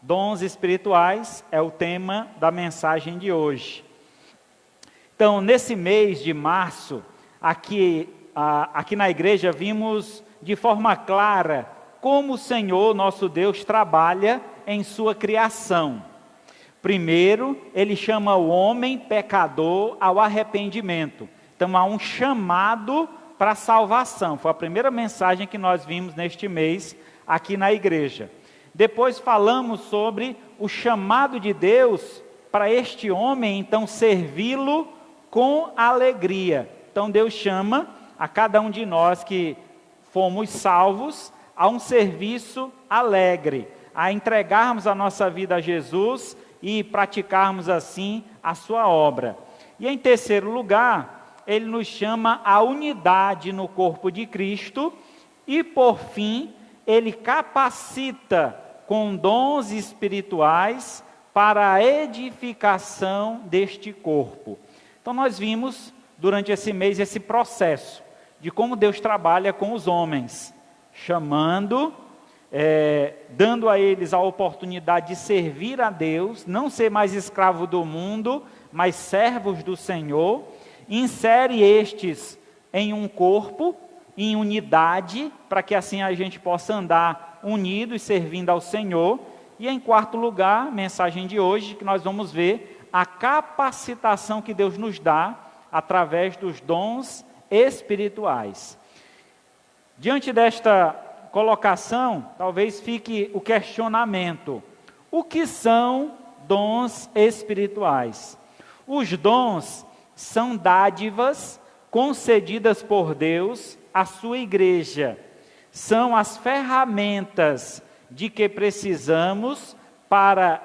Dons espirituais é o tema da mensagem de hoje. Então, nesse mês de março, aqui na igreja, vimos de forma clara como o Senhor, nosso Deus, trabalha em sua criação. Primeiro, Ele chama o homem pecador ao arrependimento. Então, há um chamado para a salvação. Foi a primeira mensagem que nós vimos neste mês aqui na igreja. Depois falamos sobre o chamado de Deus para este homem, então, servi-lo com alegria. Então, Deus chama a cada um de nós que fomos salvos a um serviço alegre, a entregarmos a nossa vida a Jesus e praticarmos assim a sua obra. E em terceiro lugar, Ele nos chama à unidade no corpo de Cristo e, por fim, Ele capacita com dons espirituais para a edificação deste corpo. Então nós vimos durante esse mês esse processo de como Deus trabalha com os homens, chamando, dando a eles a oportunidade de servir a Deus, não ser mais escravo do mundo, mas servos do Senhor, insere estes em um corpo, em unidade, para que assim a gente possa andar unido e servindo ao Senhor. E em quarto lugar, mensagem de hoje, que nós vamos ver a capacitação que Deus nos dá através dos dons espirituais. Diante desta colocação, talvez fique o questionamento: o que são dons espirituais? Os dons são dádivas concedidas por Deus à sua igreja. São as ferramentas de que precisamos para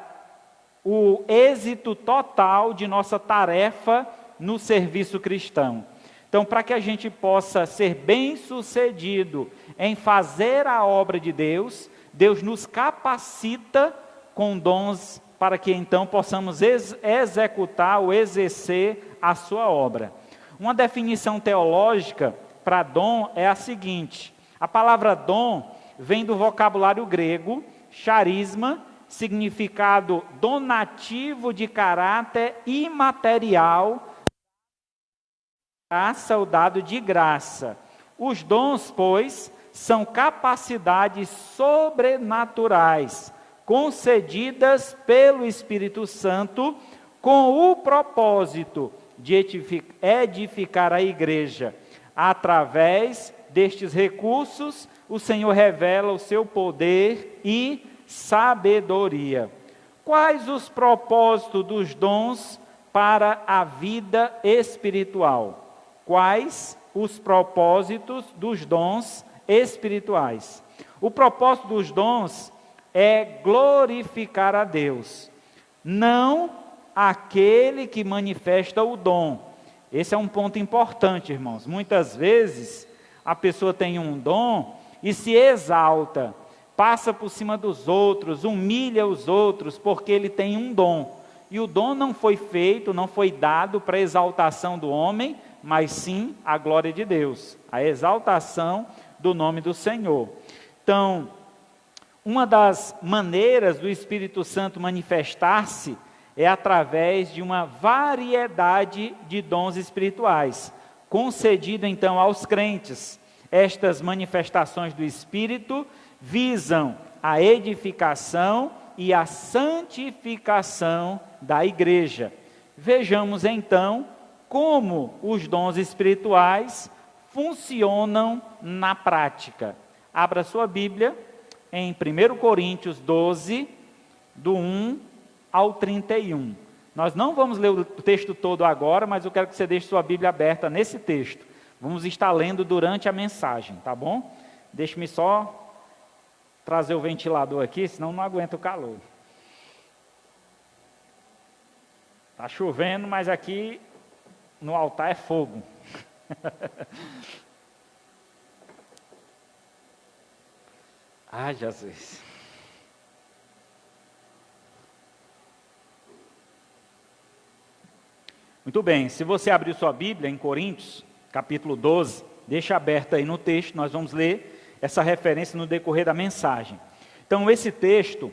o êxito total de nossa tarefa no serviço cristão. Então, para que a gente possa ser bem-sucedido em fazer a obra de Deus, Deus nos capacita com dons para que então possamos executar ou exercer a sua obra. Uma definição teológica para dom é a seguinte: a palavra dom vem do vocabulário grego, charisma, significado donativo de caráter imaterial, graça ou dado de graça. Os dons, pois, são capacidades sobrenaturais, concedidas pelo Espírito Santo, com o propósito de edificar a igreja. Através destes recursos, o Senhor revela o seu poder e sabedoria. Quais os propósitos dos dons para a vida espiritual? Quais os propósitos dos dons espirituais? O propósito dos dons é glorificar a Deus, não aquele que manifesta o dom. Esse é um ponto importante, irmãos. Muitas vezes a pessoa tem um dom e se exalta, passa por cima dos outros, humilha os outros porque ele tem um dom. E o dom não foi feito, não foi dado para a exaltação do homem, mas sim a glória de Deus, a exaltação do nome do Senhor. Então, uma das maneiras do Espírito Santo manifestar-se é através de uma variedade de dons espirituais, concedido então aos crentes. Estas manifestações do Espírito visam a edificação e a santificação da igreja. Vejamos então como os dons espirituais funcionam na prática. Abra sua Bíblia em 1 Coríntios 12, do 1 ao 31. Nós não vamos ler o texto todo agora, mas eu quero que você deixe sua Bíblia aberta nesse texto. Vamos estar lendo durante a mensagem, tá bom? Deixe-me só trazer o ventilador aqui, senão não aguento o calor. Está chovendo, mas aqui no altar é fogo. Ah, Jesus. Muito bem, se você abrir sua Bíblia em Coríntios, capítulo 12, deixa aberta aí no texto, nós vamos ler essa referência no decorrer da mensagem. Então, esse texto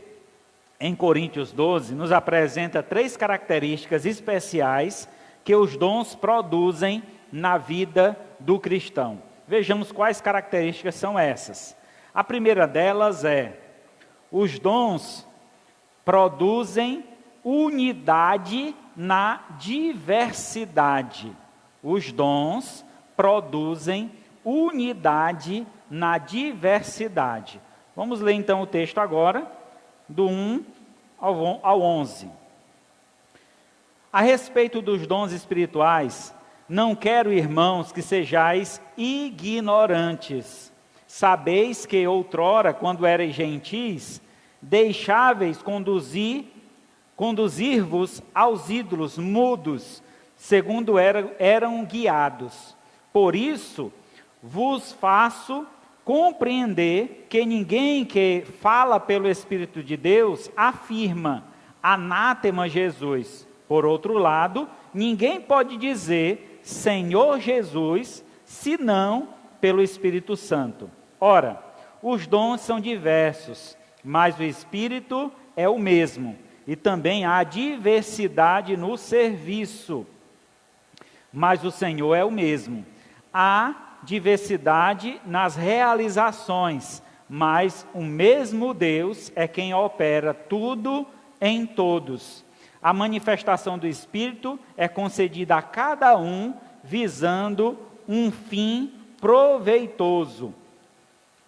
em Coríntios 12, nos apresenta 3 características especiais que os dons produzem na vida do cristão. Vejamos quais características são essas. A primeira delas é: os dons produzem unidade na diversidade. Os dons produzem unidade na diversidade. Vamos ler então o texto agora, do 1 ao 11. A respeito dos dons espirituais, não quero, irmãos, que sejais ignorantes. Sabeis que outrora, quando erais gentis, deixáveis conduzir-vos aos ídolos mudos, segundo eram guiados. Por isso, vos faço compreender que ninguém que fala pelo Espírito de Deus afirma anátema Jesus. Por outro lado, ninguém pode dizer Senhor Jesus, senão pelo Espírito Santo. Ora, os dons são diversos, mas o Espírito é o mesmo. E também há diversidade no serviço, mas o Senhor é o mesmo. Há diversidade nas realizações, mas o mesmo Deus é quem opera tudo em todos. A manifestação do Espírito é concedida a cada um, visando um fim proveitoso,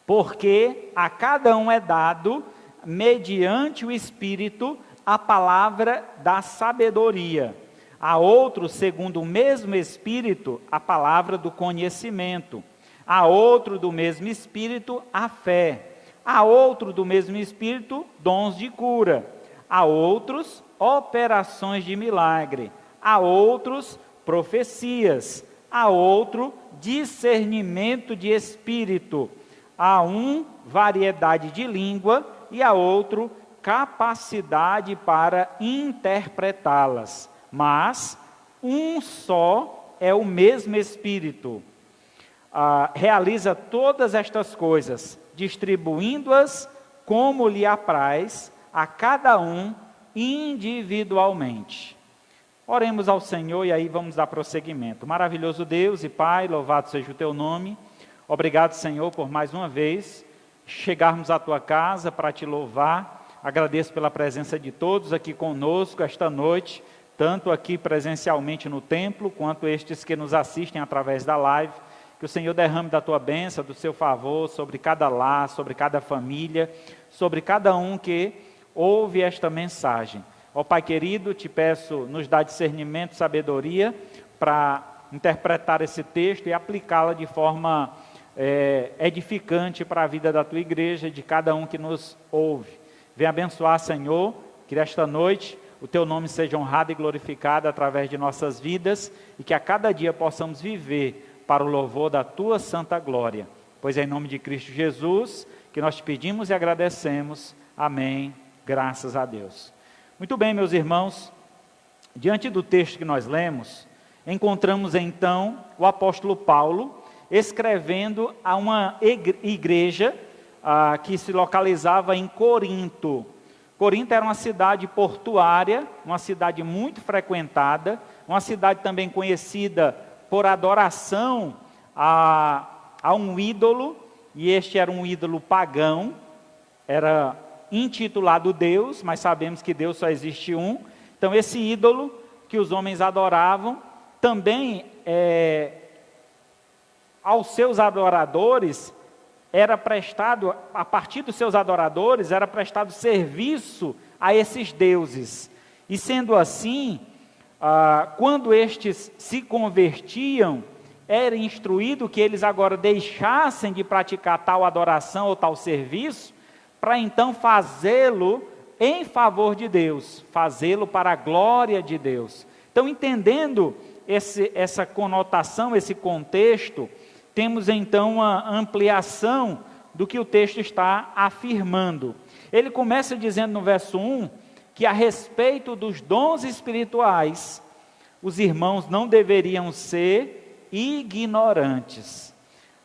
porque a cada um é dado, mediante o Espírito, a palavra da sabedoria. A outro, segundo o mesmo Espírito, a palavra do conhecimento. A outro, do mesmo Espírito, a fé. A outro, do mesmo Espírito, dons de cura. A outros, operações de milagre. A outros, profecias. A outro, discernimento de espírito. A um, variedade de língua. E a outro, capacidade para interpretá-las. Mas um só é o mesmo Espírito. Realiza todas estas coisas, distribuindo-as como lhe apraz, a cada um individualmente. Oremos ao Senhor e aí vamos dar prosseguimento. Maravilhoso Deus e Pai, louvado seja o teu nome. Obrigado, Senhor, por mais uma vez chegarmos à tua casa para te louvar. Agradeço pela presença de todos aqui conosco esta noite, tanto aqui presencialmente no templo, quanto estes que nos assistem através da live. Que o Senhor derrame da tua bênção, do seu favor, sobre cada lar, sobre cada família, sobre cada um que ouve esta mensagem. Ó Pai querido, te peço, nos dá discernimento, sabedoria, para interpretar esse texto e aplicá-la de forma edificante para a vida da tua igreja, de cada um que nos ouve. Vem abençoar, Senhor, que esta noite o teu nome seja honrado e glorificado através de nossas vidas e que a cada dia possamos viver para o louvor da tua santa glória. Pois é em nome de Cristo Jesus que nós te pedimos e agradecemos. Amém. Graças a Deus. Muito bem, meus irmãos, diante do texto que nós lemos, encontramos então o apóstolo Paulo escrevendo a uma igreja que se localizava em Corinto. Corinto era uma cidade portuária, uma cidade muito frequentada, uma cidade também conhecida por adoração a um ídolo, e este era um ídolo pagão, era intitulado Deus, mas sabemos que Deus só existe um. Então esse ídolo que os homens adoravam, também aos seus adoradores, era prestado, a partir dos seus adoradores, era prestado serviço a esses deuses. E sendo assim, quando estes se convertiam, era instruído que eles agora deixassem de praticar tal adoração ou tal serviço, para então fazê-lo em favor de Deus, fazê-lo para a glória de Deus. Então, entendendo essa conotação, esse contexto, temos então uma ampliação do que o texto está afirmando. Ele começa dizendo no verso 1, que a respeito dos dons espirituais, os irmãos não deveriam ser ignorantes.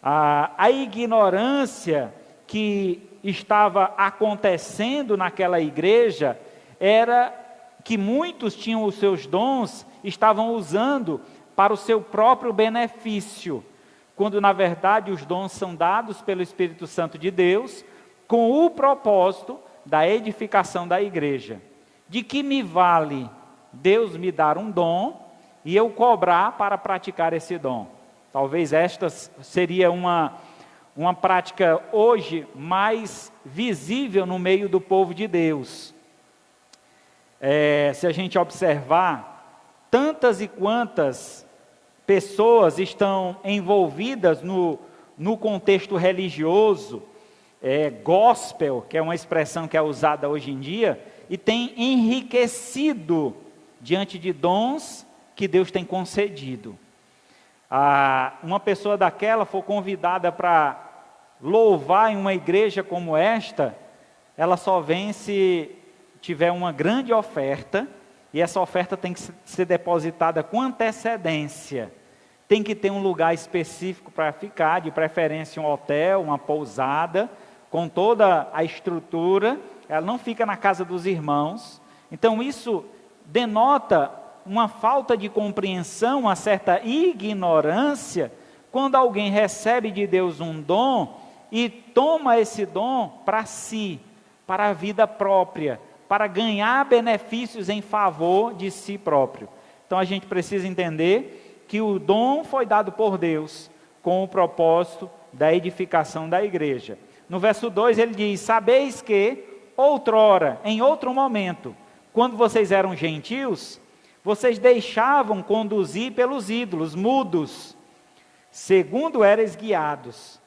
A ignorância que estava acontecendo naquela igreja era que muitos tinham os seus dons, estavam usando para o seu próprio benefício, quando na verdade os dons são dados pelo Espírito Santo de Deus, com o propósito da edificação da igreja. De que me vale Deus me dar um dom e eu cobrar para praticar esse dom? Talvez esta seria uma prática hoje mais visível no meio do povo de Deus. Se a gente observar, tantas e quantas pessoas estão envolvidas no contexto religioso, gospel, que é uma expressão que é usada hoje em dia, e tem enriquecido diante de dons que Deus tem concedido. Uma pessoa daquela for convidada para louvar em uma igreja como esta, ela só vem se tiver uma grande oferta, e essa oferta tem que ser depositada com antecedência. Tem que ter um lugar específico para ficar, de preferência um hotel, uma pousada, com toda a estrutura. Ela não fica na casa dos irmãos. Então isso denota uma falta de compreensão, uma certa ignorância, quando alguém recebe de Deus um dom e toma esse dom para si, para a vida própria, para ganhar benefícios em favor de si próprio. Então a gente precisa entender que o dom foi dado por Deus com o propósito da edificação da igreja. No verso 2 ele diz: sabeis que outrora, em outro momento, quando vocês eram gentios, vocês deixavam conduzir pelos ídolos mudos, segundo eres guiados.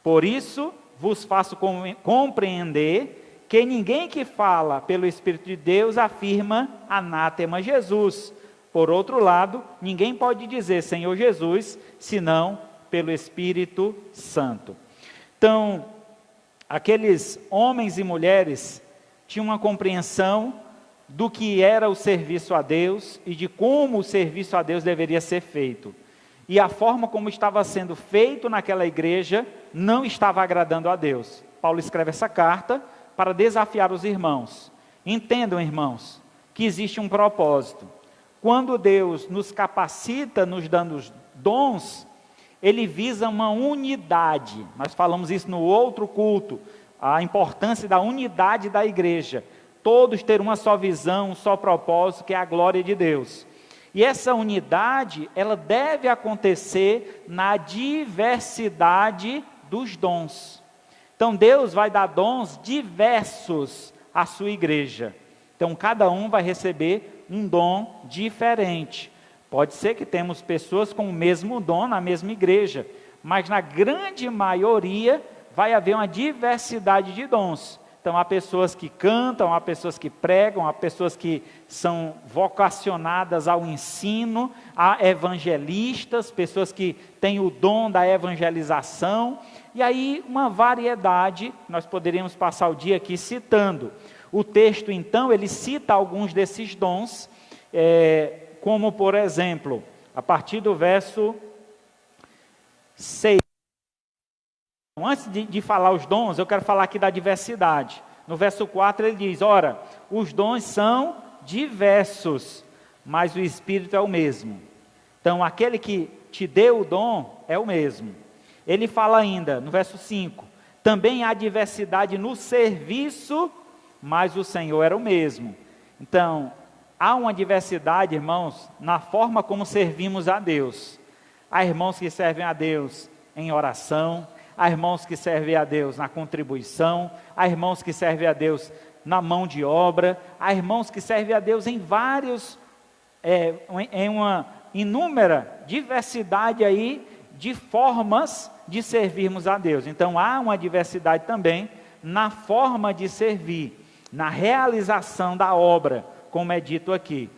Por isso vos faço compreender que ninguém que fala pelo Espírito de Deus afirma anátema Jesus. Por outro lado, ninguém pode dizer Senhor Jesus, senão pelo Espírito Santo. Então, aqueles homens e mulheres tinham uma compreensão do que era o serviço a Deus e de como o serviço a Deus deveria ser feito. E a forma como estava sendo feito naquela igreja não estava agradando a Deus. Paulo escreve essa carta para desafiar os irmãos. Entendam, irmãos, que existe um propósito. Quando Deus nos capacita, nos dando os dons, Ele visa uma unidade. Nós falamos isso no outro culto, a importância da unidade da igreja. Todos ter uma só visão, um só propósito, que é a glória de Deus. E essa unidade, ela deve acontecer na diversidade dos dons. Então Deus vai dar dons diversos à sua igreja. Então cada um vai receber um dom diferente. Pode ser que temos pessoas com o mesmo dom na mesma igreja, mas na grande maioria vai haver uma diversidade de dons. Então há pessoas que cantam, há pessoas que pregam, há pessoas que são vocacionadas ao ensino, há evangelistas, pessoas que têm o dom da evangelização, e aí uma variedade. Nós poderíamos passar o dia aqui citando. O texto então, ele cita alguns desses dons, como por exemplo, a partir do verso 6. Antes de falar os dons, eu quero falar aqui da diversidade. No verso 4 ele diz: ora, os dons são diversos, mas o Espírito é o mesmo. Então aquele que te deu o dom é o mesmo. Ele fala ainda, no verso 5, também há diversidade no serviço, mas o Senhor era o mesmo. Então, há uma diversidade, irmãos, na forma como servimos a Deus. Há irmãos que servem a Deus em oração, há irmãos que servem a Deus na contribuição, há irmãos que servem a Deus na mão de obra, há irmãos que servem a Deus em vários, em uma inúmera diversidade aí de formas de servirmos a Deus. Então há uma diversidade também na forma de servir, na realização da obra, como é dito aqui.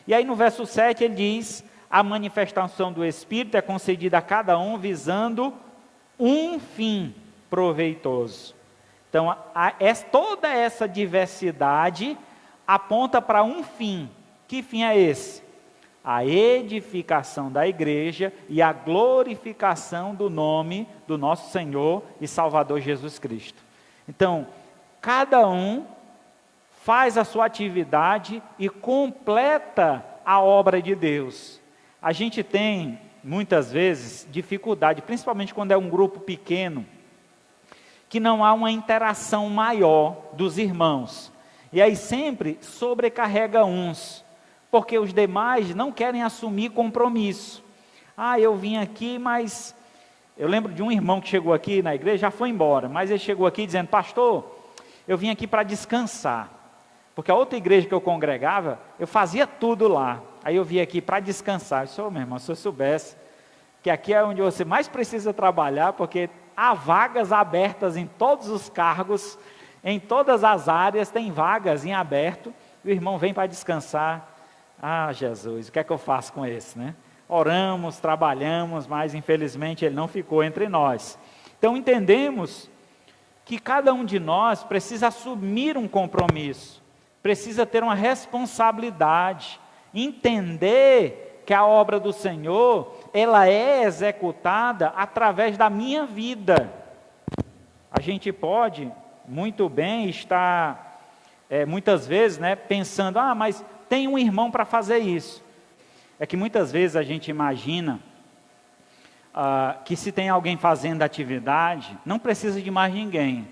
E aí no verso 7 ele diz: a manifestação do Espírito é concedida a cada um visando um fim proveitoso. Então toda essa diversidade aponta para um fim. Que fim é esse? A edificação da igreja e a glorificação do nome do nosso Senhor e Salvador Jesus Cristo. Então, cada um faz a sua atividade e completa a obra de Deus. A gente tem, muitas vezes, dificuldade, principalmente quando é um grupo pequeno, que não há uma interação maior dos irmãos. E aí sempre sobrecarrega uns, porque os demais não querem assumir compromisso. Eu vim aqui, mas... Eu lembro de um irmão que chegou aqui na igreja, já foi embora, mas ele chegou aqui dizendo: pastor, eu vim aqui para descansar, porque a outra igreja que eu congregava, eu fazia tudo lá, aí eu vim aqui para descansar. Eu disse: meu irmão, se eu soubesse que aqui é onde você mais precisa trabalhar, porque há vagas abertas em todos os cargos, em todas as áreas tem vagas em aberto, e o irmão vem para descansar. Jesus, o que é que eu faço com esse, né? Oramos, trabalhamos, mas infelizmente ele não ficou entre nós. Então entendemos que cada um de nós precisa assumir um compromisso, precisa ter uma responsabilidade, entender que a obra do Senhor, ela é executada através da minha vida. A gente pode muito bem estar, muitas vezes, pensando: mas tem um irmão para fazer isso. É que muitas vezes a gente imagina que se tem alguém fazendo atividade, não precisa de mais ninguém.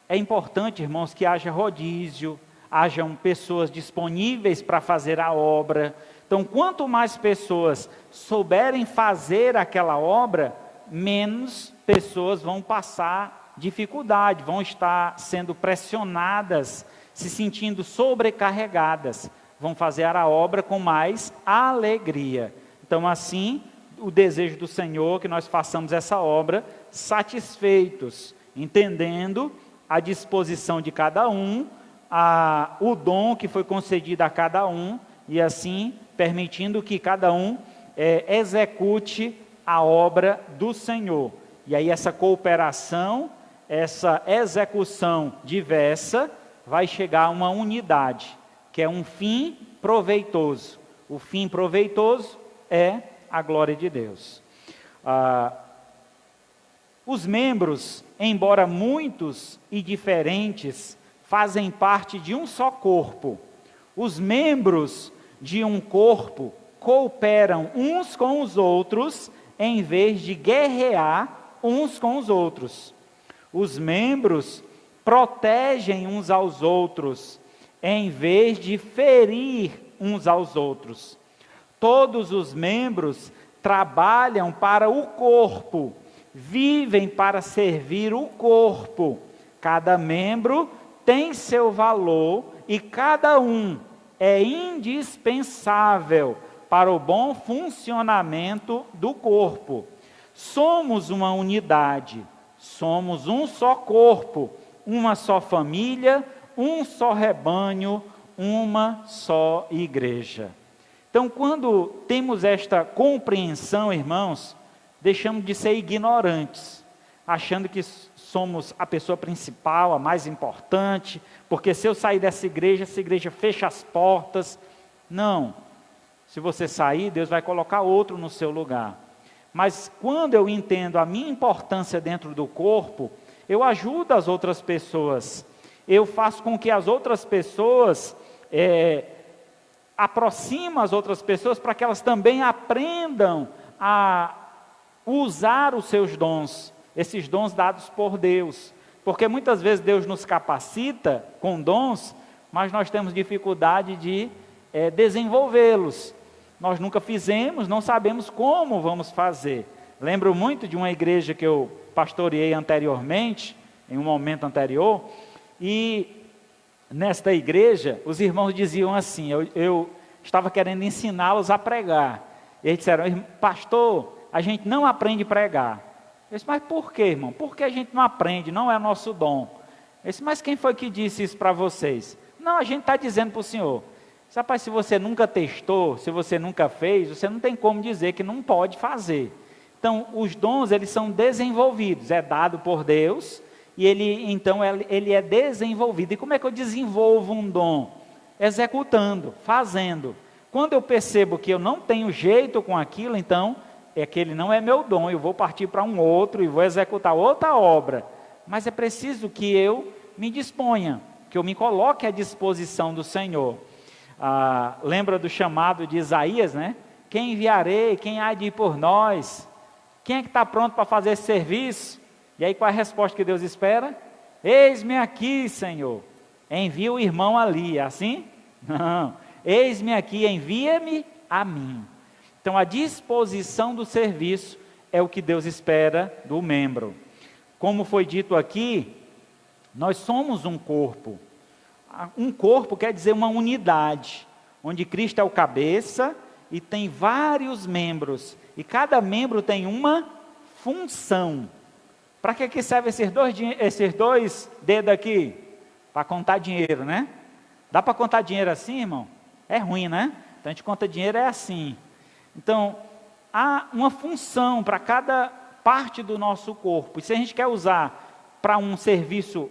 É importante, irmãos, que haja rodízio, hajam pessoas disponíveis para fazer a obra. Então, quanto mais pessoas souberem fazer aquela obra, menos pessoas vão passar dificuldade, vão estar sendo pressionadas, se sentindo sobrecarregadas, vão fazer a obra com mais alegria. Então, assim, o desejo do Senhor é que nós façamos essa obra satisfeitos, entendendo a disposição de cada um, o dom que foi concedido a cada um, e assim permitindo que cada um execute a obra do Senhor. E aí essa cooperação, essa execução diversa, vai chegar a uma unidade, que é um fim proveitoso. O fim proveitoso é a glória de Deus. Os membros, embora muitos e diferentes, fazem parte de um só corpo. Os membros de um corpo cooperam uns com os outros, em vez de guerrear uns com os outros. Os membros protegem uns aos outros, em vez de ferir uns aos outros. Todos os membros trabalham para o corpo, vivem para servir o corpo. Cada membro tem seu valor e cada um é indispensável para o bom funcionamento do corpo. Somos uma unidade, somos um só corpo, uma só família, um só rebanho, uma só igreja. Então, quando temos esta compreensão, irmãos, deixamos de ser ignorantes, achando que somos a pessoa principal, a mais importante, porque se eu sair dessa igreja, essa igreja fecha as portas. Não. Se você sair, Deus vai colocar outro no seu lugar. Mas quando eu entendo a minha importância dentro do corpo, eu ajudo as outras pessoas. Eu faço com que as outras pessoas aproximem as outras pessoas para que elas também aprendam a usar os seus dons, esses dons dados por Deus. Porque muitas vezes Deus nos capacita com dons, mas nós temos dificuldade de desenvolvê-los. Nós nunca fizemos, não sabemos como vamos fazer. Lembro muito de uma igreja que eu pastoreei anteriormente, em um momento anterior, e nesta igreja, os irmãos diziam assim, eu estava querendo ensiná-los a pregar. E eles disseram: pastor, a gente não aprende a pregar. Eu disse: mas por quê, irmão? Porque a gente não aprende, não é nosso dom. Eu disse: mas quem foi que disse isso para vocês? Não, a gente está dizendo para o senhor. Rapaz, se você nunca testou, se você nunca fez, você não tem como dizer que não pode fazer. Então, os dons, eles são desenvolvidos, é dado por Deus, e ele é desenvolvido. E como é que eu desenvolvo um dom? Executando, fazendo. Quando eu percebo que eu não tenho jeito com aquilo, então, aquele não é meu dom, eu vou partir para um outro e vou executar outra obra. mas é preciso que eu me disponha, que eu me coloque à disposição do Senhor. Lembra do chamado de Isaías, né? Quem enviarei? Quem há de ir por nós? Quem é que está pronto para fazer esse serviço? E aí qual é a resposta que Deus espera? Eis-me aqui, Senhor. Envia o irmão ali, é assim? Não. Eis-me aqui, envia-me a mim. Então a disposição do serviço é o que Deus espera do membro. Como foi dito aqui, nós somos um corpo. Um corpo quer dizer uma unidade, onde Cristo é o cabeça e tem vários membros. E cada membro tem uma função. Para que serve esses dois dedos aqui? Para contar dinheiro, né? Dá para contar dinheiro assim, irmão? É ruim, né? Então a gente conta dinheiro é assim. Então, há uma função para cada parte do nosso corpo. E se a gente quer usar para um serviço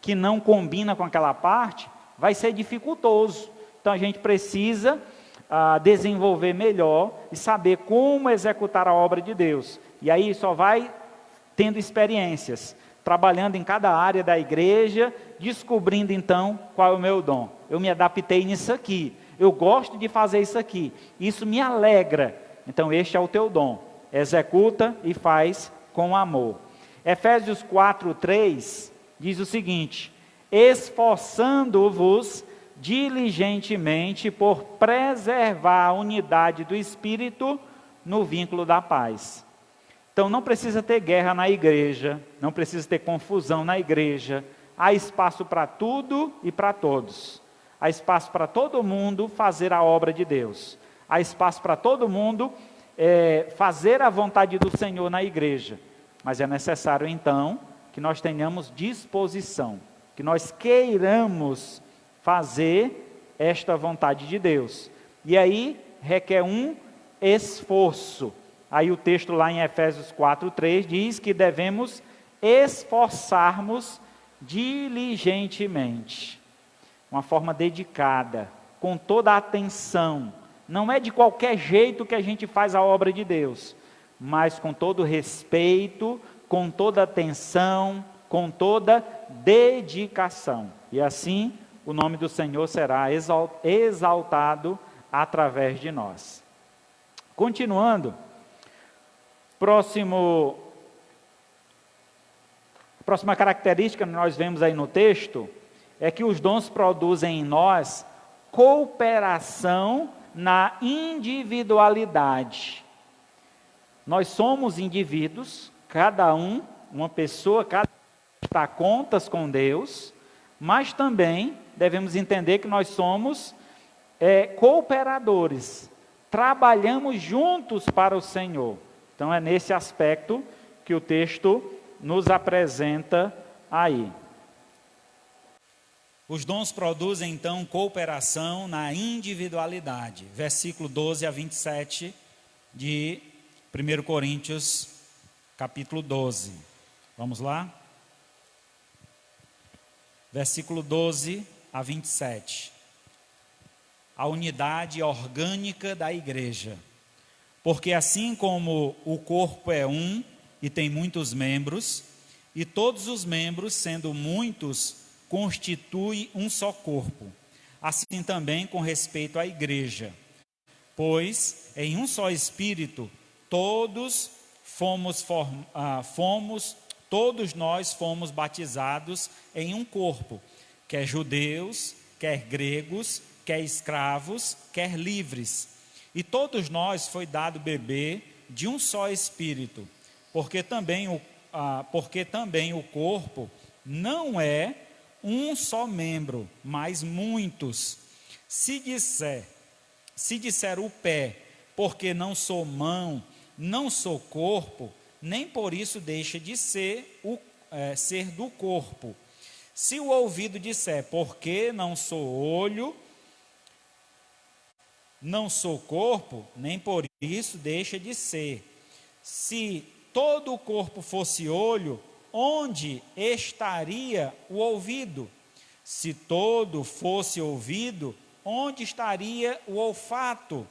que não combina com aquela parte, vai ser dificultoso. Então a gente precisa desenvolver melhor e saber como executar a obra de Deus. E aí só vai tendo experiências, trabalhando em cada área da igreja, descobrindo então qual é o meu dom. Eu me adaptei nisso aqui, eu gosto de fazer isso aqui, isso me alegra. Então este é o teu dom, executa e faz com amor. Efésios 4:3 diz o seguinte: esforçando-vos diligentemente por preservar a unidade do Espírito no vínculo da paz. Então não precisa ter guerra na igreja, não precisa ter confusão na igreja, há espaço para tudo e para todos. Há espaço para todo mundo fazer a obra de Deus. Há espaço para todo mundo fazer a vontade do Senhor na igreja. Mas é necessário então que nós tenhamos disposição, que nós queiramos fazer esta vontade de Deus. E aí requer um esforço. Aí o texto lá em Efésios 4:3 diz que devemos esforçarmos diligentemente, uma forma dedicada, com toda a atenção. Não é de qualquer jeito que a gente faz a obra de Deus, mas com todo respeito, com toda atenção, com toda dedicação. E assim o nome do Senhor será exaltado através de nós. Continuando, próxima característica que nós vemos aí no texto é que os dons produzem em nós cooperação na individualidade. Nós somos indivíduos, cada um, uma pessoa, cada um está a contas com Deus, mas também devemos entender que nós somos cooperadores, trabalhamos juntos para o Senhor. Então é nesse aspecto que o texto nos apresenta aí. Os dons produzem então cooperação na individualidade. Versículo 12 a 27 de 1 Coríntios, capítulo 12. Vamos lá? Versículo 12 a 27. A unidade orgânica da igreja. Porque assim como o corpo é um e tem muitos membros, e todos os membros, sendo muitos, constituem um só corpo, assim também com respeito à igreja. Pois em um só Espírito todos nós fomos batizados em um corpo, quer judeus, quer gregos, quer escravos, quer livres. E todos nós foi dado beber de um só Espírito, porque também o corpo não é um só membro, mas muitos. Se disser o pé, porque não sou mão, não sou corpo, nem por isso deixa de ser do corpo. Se o ouvido disser, porque não sou olho, não sou corpo, nem por isso deixa de ser. Se todo o corpo fosse olho, onde estaria o ouvido? Se todo fosse ouvido, onde estaria o olfato?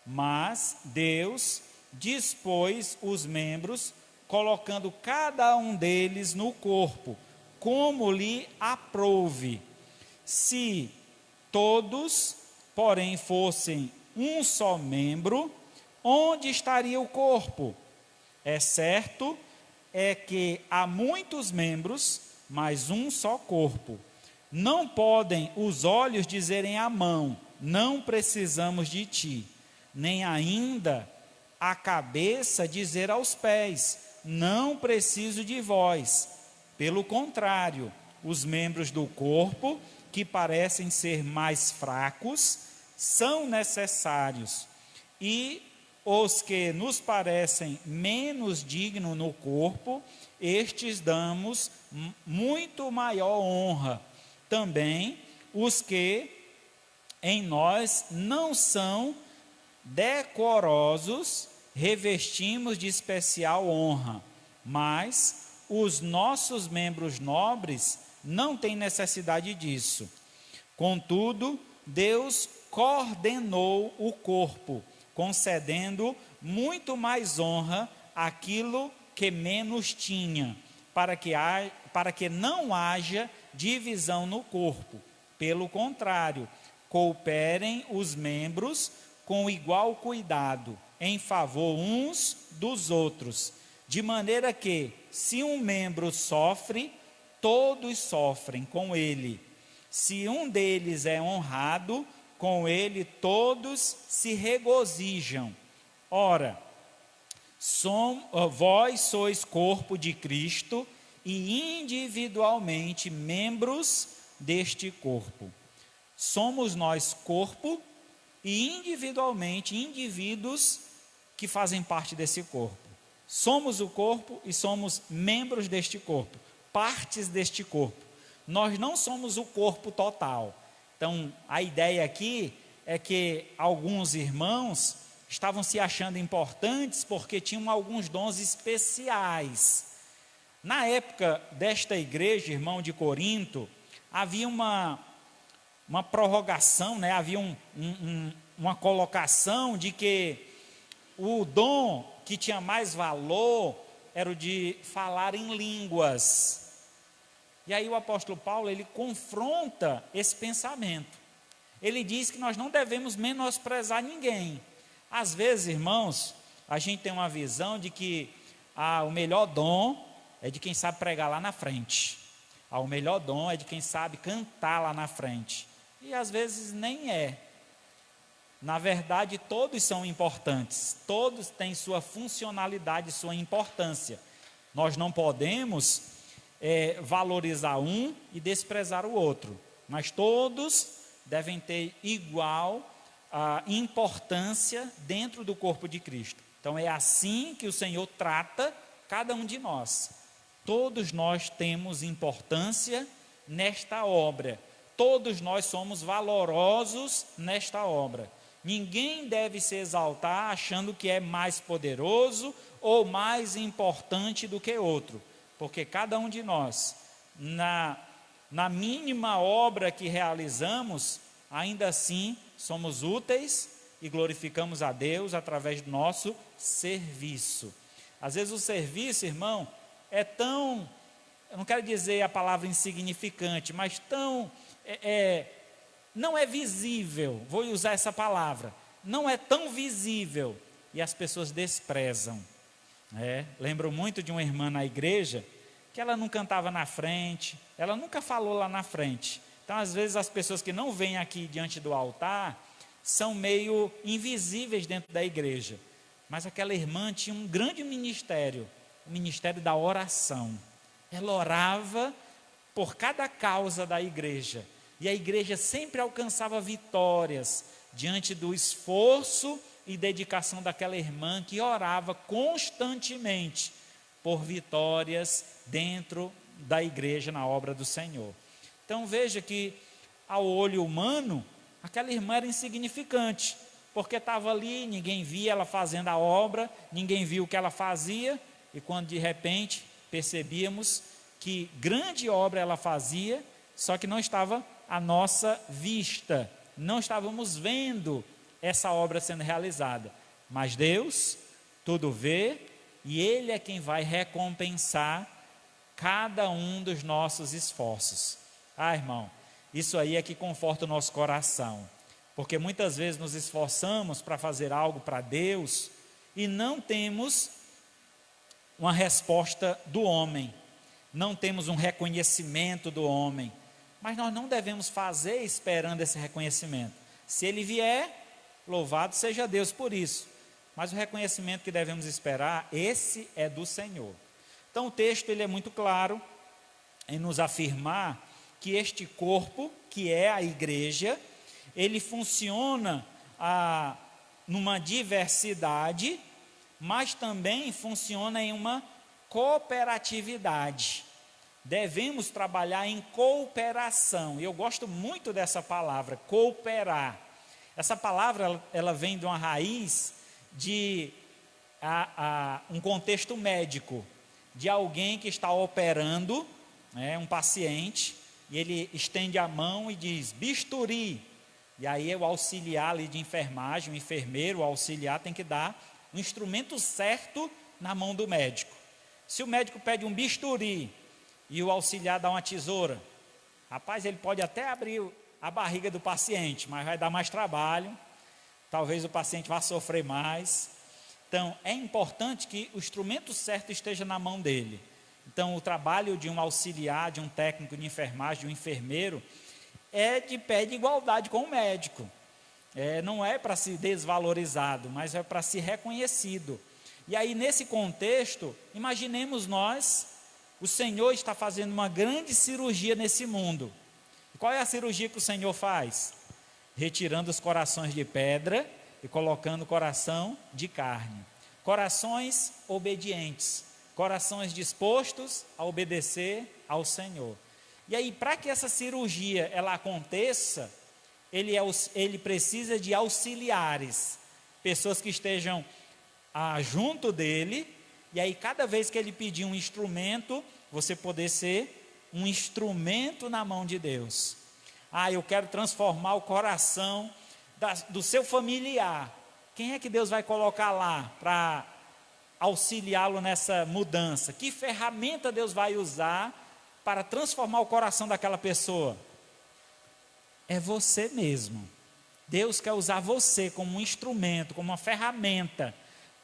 Mas Deus dispôs os membros, colocando cada um deles no corpo, como lhe aprouve. Se todos, porém, fossem um só membro, onde estaria o corpo? É certo que há muitos membros, mas um só corpo. Não podem os olhos dizerem à mão, não precisamos de ti, nem ainda a cabeça dizer aos pés, não preciso de vós. Pelo contrário, os membros do corpo, que parecem ser mais fracos, são necessários, e os que nos parecem menos dignos no corpo, estes damos muito maior honra. Também os que em nós não são decorosos, revestimos de especial honra, mas os nossos membros nobres não têm necessidade disso. Contudo, Deus coordenou o corpo, concedendo muito mais honra àquilo que menos tinha, para que não haja divisão no corpo. Pelo contrário, cooperem os membros com igual cuidado, em favor uns dos outros, de maneira que, se um membro sofre, todos sofrem com ele. Se um deles é honrado, com ele todos se regozijam. Ora, vós sois corpo de Cristo e individualmente membros deste corpo. Somos nós corpo e individualmente indivíduos que fazem parte desse corpo. Somos o corpo e somos membros deste corpo, partes deste corpo. Nós não somos o corpo total. Então, a ideia aqui é que alguns irmãos estavam se achando importantes porque tinham alguns dons especiais. Na época desta igreja, irmão de Corinto, havia uma prorrogação, né? Havia uma colocação de que o dom que tinha mais valor era o de falar em línguas. E aí o apóstolo Paulo, ele confronta esse pensamento. Ele diz que nós não devemos menosprezar ninguém. Às vezes, irmãos, a gente tem uma visão de que o melhor dom é de quem sabe pregar lá na frente. O melhor dom é de quem sabe cantar lá na frente. E às vezes nem é. Na verdade, todos são importantes. Todos têm sua funcionalidade, sua importância. Nós não podemos valorizar um e desprezar o outro, mas todos devem ter igual importância dentro do corpo de Cristo. Então é assim que o Senhor trata cada um de nós. Todos nós temos importância nesta obra, todos nós somos valorosos nesta obra. Ninguém deve se exaltar achando que é mais poderoso ou mais importante do que outro, porque cada um de nós, na mínima obra que realizamos, ainda assim somos úteis e glorificamos a Deus através do nosso serviço. Às vezes o serviço, irmão, é tão, eu não quero dizer a palavra insignificante, mas tão, não é visível, vou usar essa palavra, não é tão visível e as pessoas desprezam. Lembro muito de uma irmã na igreja que ela não cantava na frente, ela nunca falou lá na frente. Então, às vezes, as pessoas que não vêm aqui diante do altar são meio invisíveis dentro da igreja. Mas aquela irmã tinha um grande ministério, o ministério da oração. Ela orava por cada causa da igreja. E a igreja sempre alcançava vitórias diante do esforço e dedicação daquela irmã que orava constantemente por vitórias dentro da igreja na obra do Senhor. Então veja que ao olho humano, aquela irmã era insignificante, porque estava ali, ninguém via ela fazendo a obra, ninguém viu o que ela fazia, e quando de repente percebíamos que grande obra ela fazia, só que não estava à nossa vista, não estávamos vendo essa obra sendo realizada, mas Deus tudo vê, e Ele é quem vai recompensar cada um dos nossos esforços. Irmão, isso aí é que conforta o nosso coração, porque muitas vezes nos esforçamos para fazer algo para Deus e não temos uma resposta do homem, não temos um reconhecimento do homem, mas nós não devemos fazer esperando esse reconhecimento. Se ele vier, louvado seja Deus por isso, mas o reconhecimento que devemos esperar, esse é do Senhor. Então o texto ele é muito claro em nos afirmar que este corpo, que é a igreja, ele funciona numa diversidade, mas também funciona em uma cooperatividade. Devemos trabalhar em cooperação, e eu gosto muito dessa palavra, cooperar. Essa palavra ela vem de uma raiz de um contexto médico, de alguém que está operando, um paciente, e ele estende a mão e diz, bisturi, e aí o auxiliar ali de enfermagem, o enfermeiro, o auxiliar tem que dar o instrumento certo na mão do médico. Se o médico pede um bisturi e o auxiliar dá uma tesoura, rapaz, ele pode até abrir a barriga do paciente, mas vai dar mais trabalho, talvez o paciente vá sofrer mais. Então é importante que o instrumento certo esteja na mão dele. Então o trabalho de um auxiliar, de um técnico de enfermagem, de um enfermeiro, é de pé de igualdade com o médico. Não é para ser desvalorizado, mas é para ser reconhecido. E aí nesse contexto, imaginemos nós, o Senhor está fazendo uma grande cirurgia nesse mundo. E qual é a cirurgia que o Senhor faz? Retirando os corações de pedra e colocando o coração de carne. Corações obedientes, corações dispostos a obedecer ao Senhor. E aí, para que essa cirurgia ela aconteça, ele precisa de auxiliares, pessoas que estejam junto dele, e aí cada vez que ele pedir um instrumento, você poder ser um instrumento na mão de Deus. Eu quero transformar o coração do seu familiar. Quem é que Deus vai colocar lá para auxiliá-lo nessa mudança? Que ferramenta Deus vai usar para transformar o coração daquela pessoa? É você mesmo. Deus quer usar você como um instrumento, como uma ferramenta,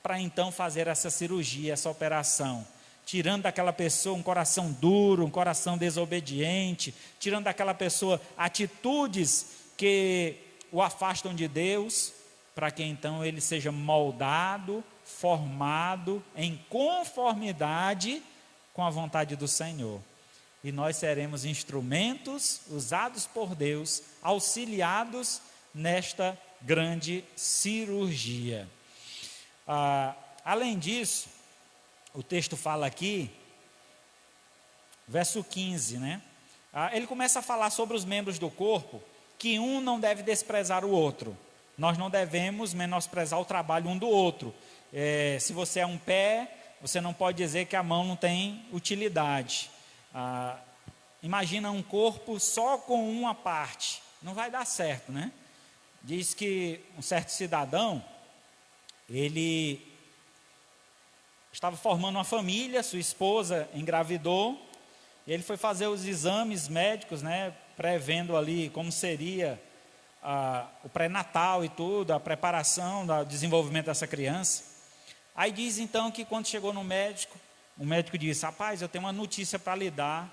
para então fazer essa cirurgia, essa operação, tirando daquela pessoa um coração duro, um coração desobediente, tirando daquela pessoa atitudes que o afastam de Deus, para que então ele seja moldado, formado em conformidade com a vontade do Senhor. E nós seremos instrumentos usados por Deus, auxiliados nesta grande cirurgia. Além disso, o texto fala aqui, verso 15, ele começa a falar sobre os membros do corpo, que um não deve desprezar o outro. Nós não devemos menosprezar o trabalho um do outro. Se você é um pé, você não pode dizer que a mão não tem utilidade. Imagina um corpo só com uma parte, não vai dar certo, Diz que um certo cidadão, ele estava formando uma família, sua esposa engravidou, e ele foi fazer os exames médicos, prevendo ali como seria o pré-natal e tudo, a preparação do desenvolvimento dessa criança. Aí diz então que quando chegou no médico, o médico disse, rapaz, eu tenho uma notícia para lhe dar,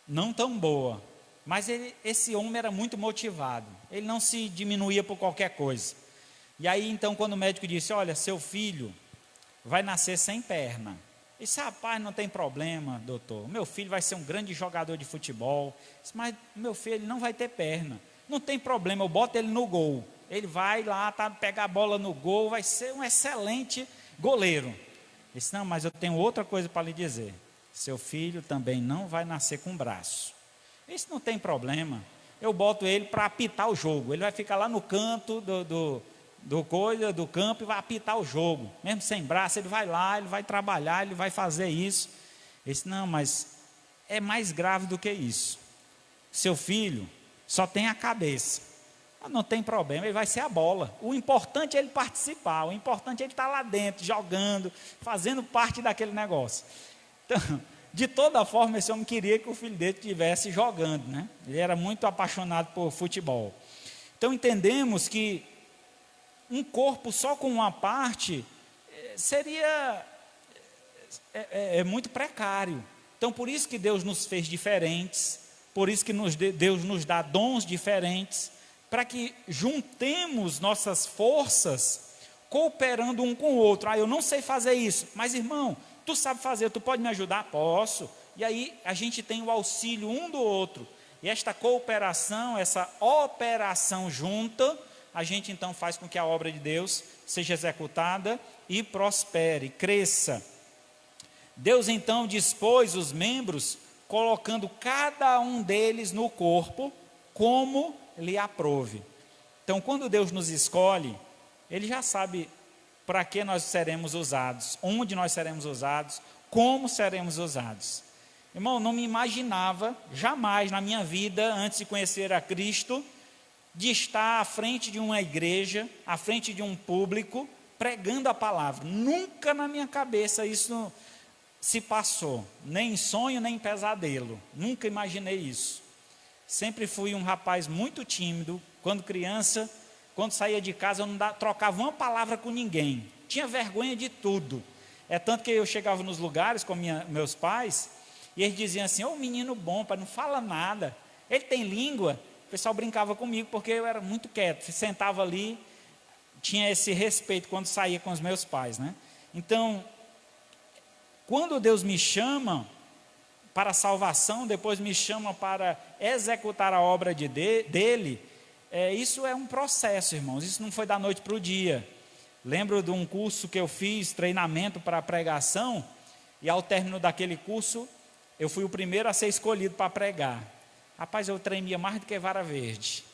não tão boa, mas esse homem era muito motivado, ele não se diminuía por qualquer coisa. E aí então quando o médico disse, olha, seu filho vai nascer sem perna. Ele disse, rapaz, não tem problema, doutor, meu filho vai ser um grande jogador de futebol. Disse, mas meu filho ele não vai ter perna. Não tem problema, eu boto ele no gol, ele vai lá, pegar a bola no gol, vai ser um excelente goleiro. Ele disse, não, mas eu tenho outra coisa para lhe dizer, seu filho também não vai nascer com braço. Isso não tem problema, eu boto ele para apitar o jogo, ele vai ficar lá no canto do campo e vai apitar o jogo, mesmo sem braço, ele vai lá, ele vai trabalhar, ele vai fazer isso. Ele disse, não, mas é mais grave do que isso, seu filho só tem a cabeça. Não tem problema, ele vai ser a bola. O importante é ele participar, o importante é ele estar lá dentro, jogando, fazendo parte daquele negócio. Então, de toda forma, esse homem queria que o filho dele estivesse jogando, né? Ele era muito apaixonado por futebol. Então, entendemos que um corpo só com uma parte seria muito precário. Então, por isso que Deus nos fez diferentes, por isso que Deus nos dá dons diferentes, para que juntemos nossas forças, cooperando um com o outro. Eu não sei fazer isso, mas irmão, tu sabe fazer, tu pode me ajudar? Posso. E aí a gente tem o auxílio um do outro. E esta cooperação, essa operação junta, a gente então faz com que a obra de Deus seja executada e prospere, cresça. Deus então dispôs os membros, colocando cada um deles no corpo, como lhe aprouve. Então, quando Deus nos escolhe, Ele já sabe para que nós seremos usados, onde nós seremos usados, como seremos usados. Irmão, não me imaginava, jamais na minha vida, antes de conhecer a Cristo, de estar à frente de uma igreja, à frente de um público, pregando a palavra. Nunca na minha cabeça isso se passou, nem em sonho, nem em pesadelo. Nunca imaginei isso. Sempre fui um rapaz muito tímido. Quando criança, quando saía de casa, eu não trocava uma palavra com ninguém. Tinha vergonha de tudo. É tanto que eu chegava nos lugares com meus pais, e eles diziam assim: ô menino bom, pai, não fala nada. Ele tem língua. O pessoal brincava comigo, porque eu era muito quieto. Sentava ali, tinha esse respeito quando saía com os meus pais, né? Então, quando Deus me chama para a salvação, depois me chama para executar a obra dele, isso é um processo, irmãos. Isso não foi da noite para o dia. Lembro de um curso que eu fiz, treinamento para pregação, e ao término daquele curso, eu fui o primeiro a ser escolhido para pregar. Rapaz, eu tremia mais do que vara verde.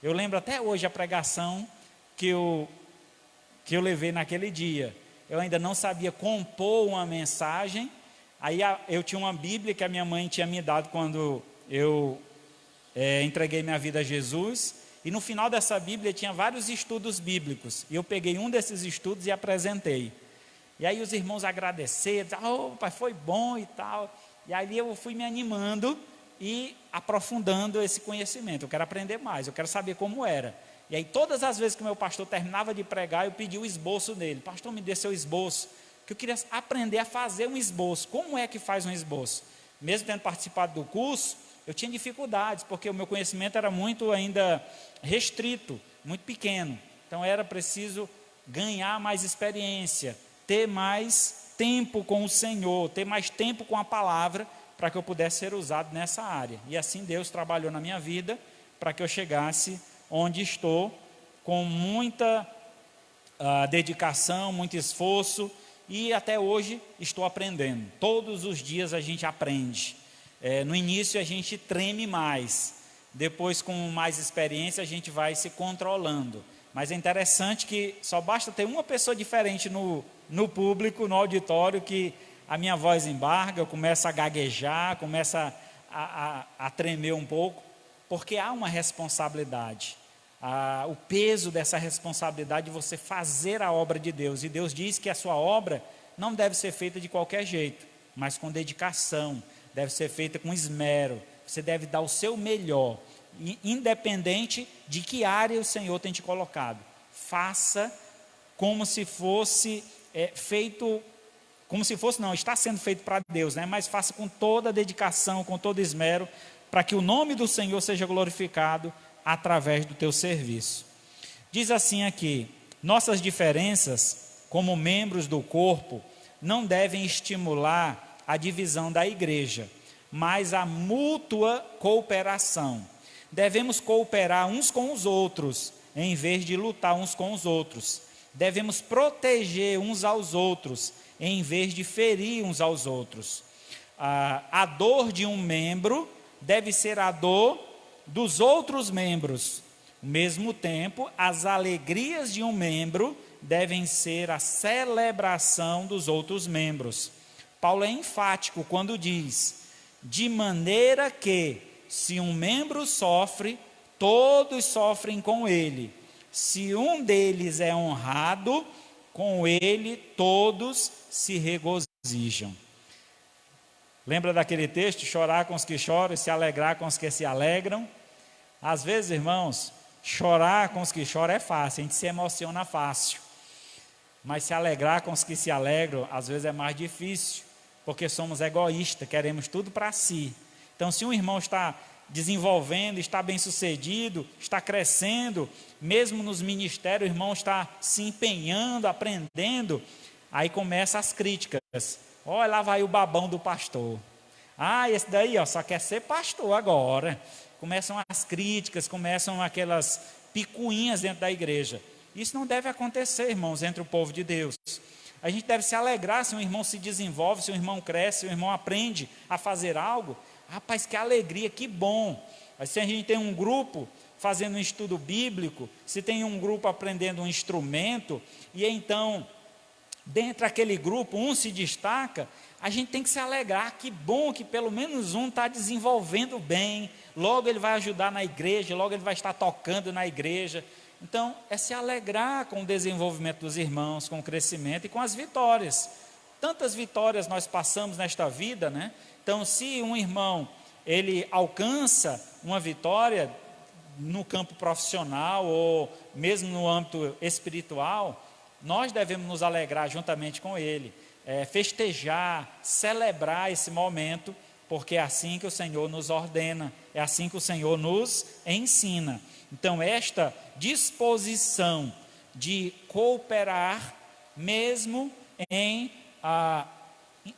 Eu lembro até hoje a pregação que eu levei naquele dia. Eu ainda não sabia compor uma mensagem. Aí eu tinha uma Bíblia que a minha mãe tinha me dado quando eu entreguei minha vida a Jesus. E no final dessa Bíblia tinha vários estudos bíblicos. E eu peguei um desses estudos e apresentei. E aí os irmãos agradeceram, pai, foi bom e tal. E aí eu fui me animando e aprofundando esse conhecimento. Eu quero aprender mais, eu quero saber como era. E aí todas as vezes que o meu pastor terminava de pregar, eu pedi o esboço dele. Pastor, me dê seu esboço, que eu queria aprender a fazer um esboço. Como é que faz um esboço? Mesmo tendo participado do curso, eu tinha dificuldades, porque o meu conhecimento era muito ainda restrito, muito pequeno. Então era preciso ganhar mais experiência, ter mais tempo com o Senhor, ter mais tempo com a palavra, para que eu pudesse ser usado nessa área. E assim Deus trabalhou na minha vida, para que eu chegasse onde estou, com muita dedicação, muito esforço, e até hoje estou aprendendo. Todos os dias a gente aprende. No início a gente treme mais, depois com mais experiência a gente vai se controlando. Mas é interessante que só basta ter uma pessoa diferente no público, no auditório, que a minha voz embarga, eu começo a gaguejar, começo a tremer um pouco, porque há uma responsabilidade, o peso dessa responsabilidade de você fazer a obra de Deus. E Deus diz que a sua obra não deve ser feita de qualquer jeito, mas com dedicação, deve ser feita com esmero, você deve dar o seu melhor, independente de que área o Senhor tem te colocado. Faça como se fosse feito, está sendo feito para Deus, né? Mas faça com toda a dedicação, com todo esmero, para que o nome do Senhor seja glorificado através do teu serviço. Diz assim aqui: nossas diferenças como membros do corpo não devem estimular a divisão da igreja, mas a mútua cooperação. Devemos cooperar uns com os outros, em vez de lutar uns com os outros. Devemos proteger uns aos outros, em vez de ferir uns aos outros. A dor de um membro deve ser a dor dos outros membros. Ao mesmo tempo, as alegrias de um membro devem ser a celebração dos outros membros. Paulo é enfático quando diz: de maneira que, se um membro sofre, todos sofrem com ele. Se um deles é honrado, com ele todos se regozijam. Lembra daquele texto? Chorar com os que choram e se alegrar com os que se alegram. Às vezes, irmãos, chorar com os que choram é fácil, a gente se emociona fácil. Mas se alegrar com os que se alegram, às vezes é mais difícil, porque somos egoístas, queremos tudo para si. Então, se um irmão está desenvolvendo, está bem sucedido, está crescendo, mesmo nos ministérios, o irmão está se empenhando, aprendendo, aí começam as críticas. Olha, lá vai o babão do pastor. Ah, esse daí só quer ser pastor agora. Começam as críticas, começam aquelas picuinhas dentro da igreja. Isso não deve acontecer, irmãos, entre o povo de Deus. A gente deve se alegrar se um irmão se desenvolve, se um irmão cresce, se um irmão aprende a fazer algo. Rapaz, que alegria, que bom. Mas se a gente tem um grupo fazendo um estudo bíblico, se tem um grupo aprendendo um instrumento, e então, dentro daquele grupo, um se destaca, a gente tem que se alegrar, que bom que pelo menos um está desenvolvendo bem, logo ele vai ajudar na igreja, logo ele vai estar tocando na igreja. Então, é se alegrar com o desenvolvimento dos irmãos, com o crescimento e com as vitórias. Tantas vitórias nós passamos nesta vida, né? Então, se um irmão, ele alcança uma vitória no campo profissional ou mesmo no âmbito espiritual, nós devemos nos alegrar juntamente com ele, festejar, celebrar esse momento, porque é assim que o Senhor nos ordena, é assim que o Senhor nos ensina. Então, esta disposição de cooperar, mesmo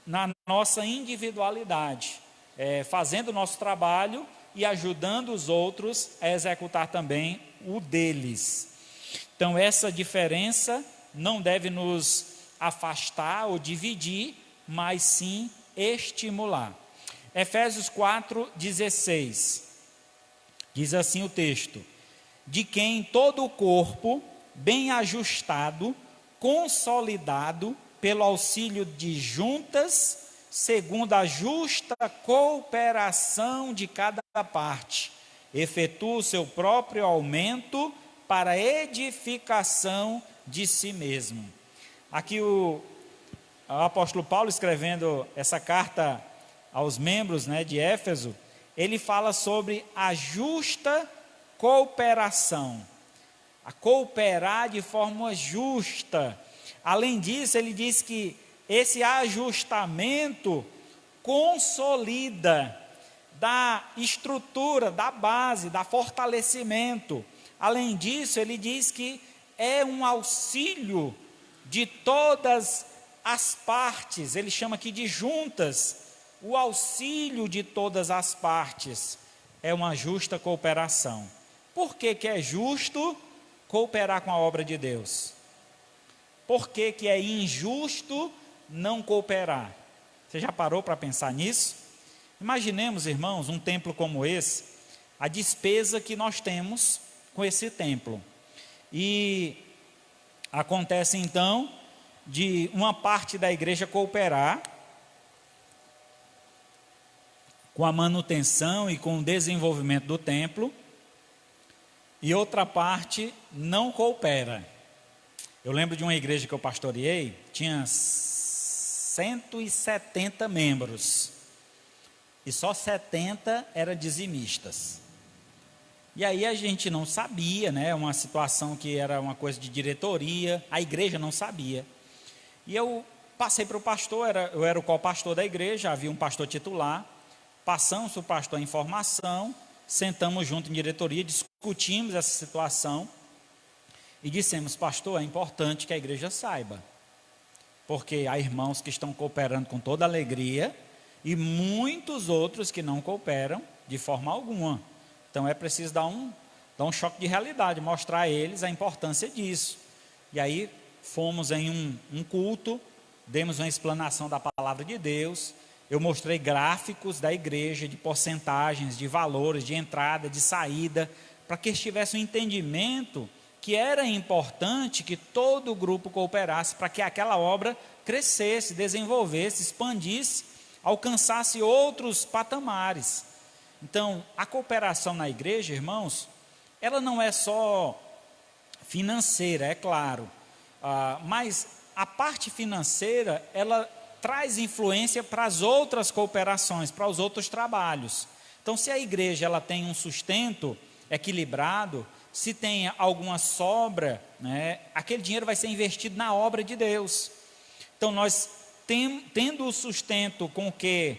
na nossa individualidade, fazendo o nosso trabalho e ajudando os outros a executar também o deles. Então, essa diferença não deve nos afastar ou dividir, mas sim estimular. Efésios 4:16, diz assim o texto: de quem todo o corpo, bem ajustado, consolidado, pelo auxílio de juntas, segundo a justa cooperação de cada parte, efetua o seu próprio aumento para a edificação de si mesmo. Aqui o apóstolo Paulo, escrevendo essa carta aos membros, de Éfeso, ele fala sobre a justa cooperação, a cooperar de forma justa. Além disso, ele diz que esse ajustamento consolida, dá estrutura, dá base, dá fortalecimento. Além disso, ele diz que é um auxílio de todas as partes, ele chama aqui de juntas, o auxílio de todas as partes é uma justa cooperação. Por que é justo cooperar com a obra de Deus? Por que é injusto não cooperar? Você já parou para pensar nisso? Imaginemos, irmãos, um templo como esse, a despesa que nós temos com esse templo. E acontece então de uma parte da igreja cooperar com a manutenção e com o desenvolvimento do templo, e outra parte não coopera. Eu lembro de uma igreja que eu pastoreei, tinha 170 membros, e só 70 eram dizimistas. E aí a gente não sabia, uma situação que era uma coisa de diretoria, a igreja não sabia. E eu passei para o pastor, eu era o co-pastor da igreja, havia um pastor titular, passamos para o pastor a informação, sentamos junto em diretoria, discutimos essa situação e dissemos: pastor, é importante que a igreja saiba, porque há irmãos que estão cooperando com toda alegria e muitos outros que não cooperam de forma alguma. Então é preciso dar um choque de realidade, mostrar a eles a importância disso. E aí fomos em um culto, demos uma explanação da palavra de Deus. Eu mostrei gráficos da igreja, de porcentagens, de valores, de entrada, de saída, para que eles tivessem um entendimento que era importante que todo o grupo cooperasse para que aquela obra crescesse, desenvolvesse, expandisse, alcançasse outros patamares. Então, a cooperação na igreja, irmãos, ela não é só financeira, é claro, mas a parte financeira, ela traz influência para as outras cooperações, para os outros trabalhos. Então, se a igreja ela tem um sustento equilibrado, se tem alguma sobra, né, aquele dinheiro vai ser investido na obra de Deus. Então, nós tendo o sustento com que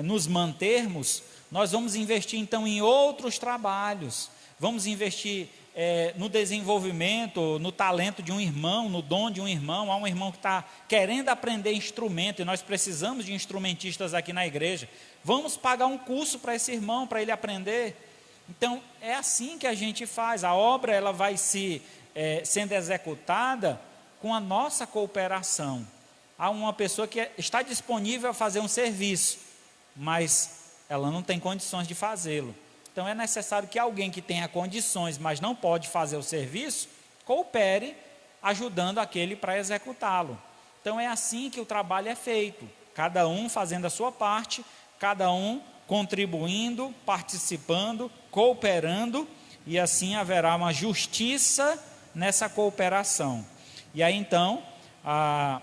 nos mantermos, nós vamos investir então em outros trabalhos, vamos investir no desenvolvimento, no talento de um irmão, no dom de um irmão. Há um irmão que está querendo aprender instrumento e nós precisamos de instrumentistas aqui na igreja. Vamos pagar um curso para esse irmão, para ele aprender. Então, é assim que a gente faz. A obra ela vai sendo executada com a nossa cooperação. Há uma pessoa que está disponível a fazer um serviço, mas ela não tem condições de fazê-lo. Então é necessário que alguém que tenha condições, mas não pode fazer o serviço, coopere ajudando aquele para executá-lo. Então é assim que o trabalho é feito, cada um fazendo a sua parte, cada um contribuindo, participando, cooperando, e assim haverá uma justiça nessa cooperação. E aí então há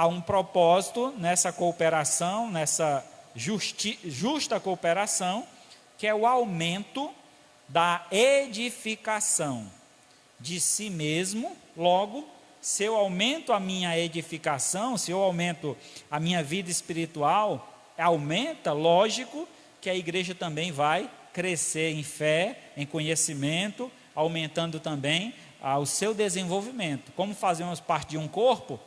um propósito nessa cooperação, nessa justa cooperação, que é o aumento da edificação de si mesmo. Logo, se eu aumento a minha edificação, se eu aumento a minha vida espiritual, aumenta, lógico, que a igreja também vai crescer em fé, em conhecimento, aumentando também o seu desenvolvimento. Como fazemos parte de um corpo,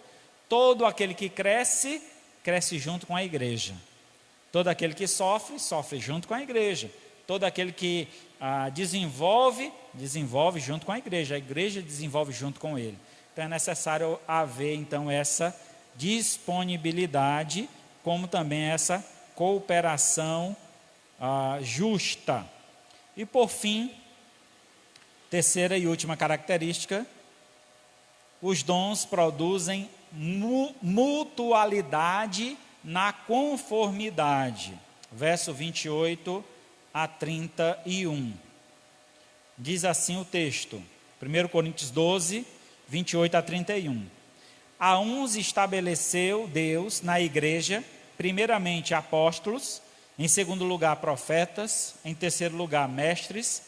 todo aquele que cresce, cresce junto com a igreja. Todo aquele que sofre, sofre junto com a igreja. Todo aquele que desenvolve, desenvolve junto com a igreja desenvolve junto com ele. Então é necessário haver então essa disponibilidade, como também essa cooperação justa. E por fim, terceira e última característica, os dons produzem mutualidade na conformidade. Verso 28 a 31. Diz assim o texto, 1 Coríntios 12, 28 a 31. A uns estabeleceu Deus na igreja, primeiramente apóstolos, em segundo lugar profetas, em terceiro lugar mestres,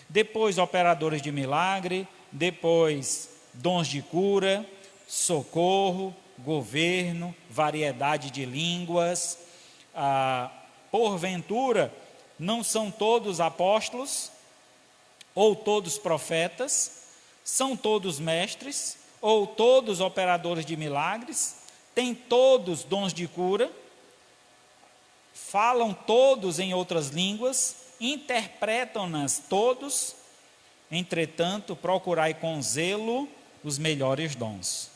depois operadores de milagre, depois dons de cura, socorro, governo, variedade de línguas. Porventura, não são todos apóstolos, ou todos profetas, são todos mestres, ou todos operadores de milagres, têm todos dons de cura, falam todos em outras línguas, interpretam-nas todos. Entretanto, procurai com zelo os melhores dons.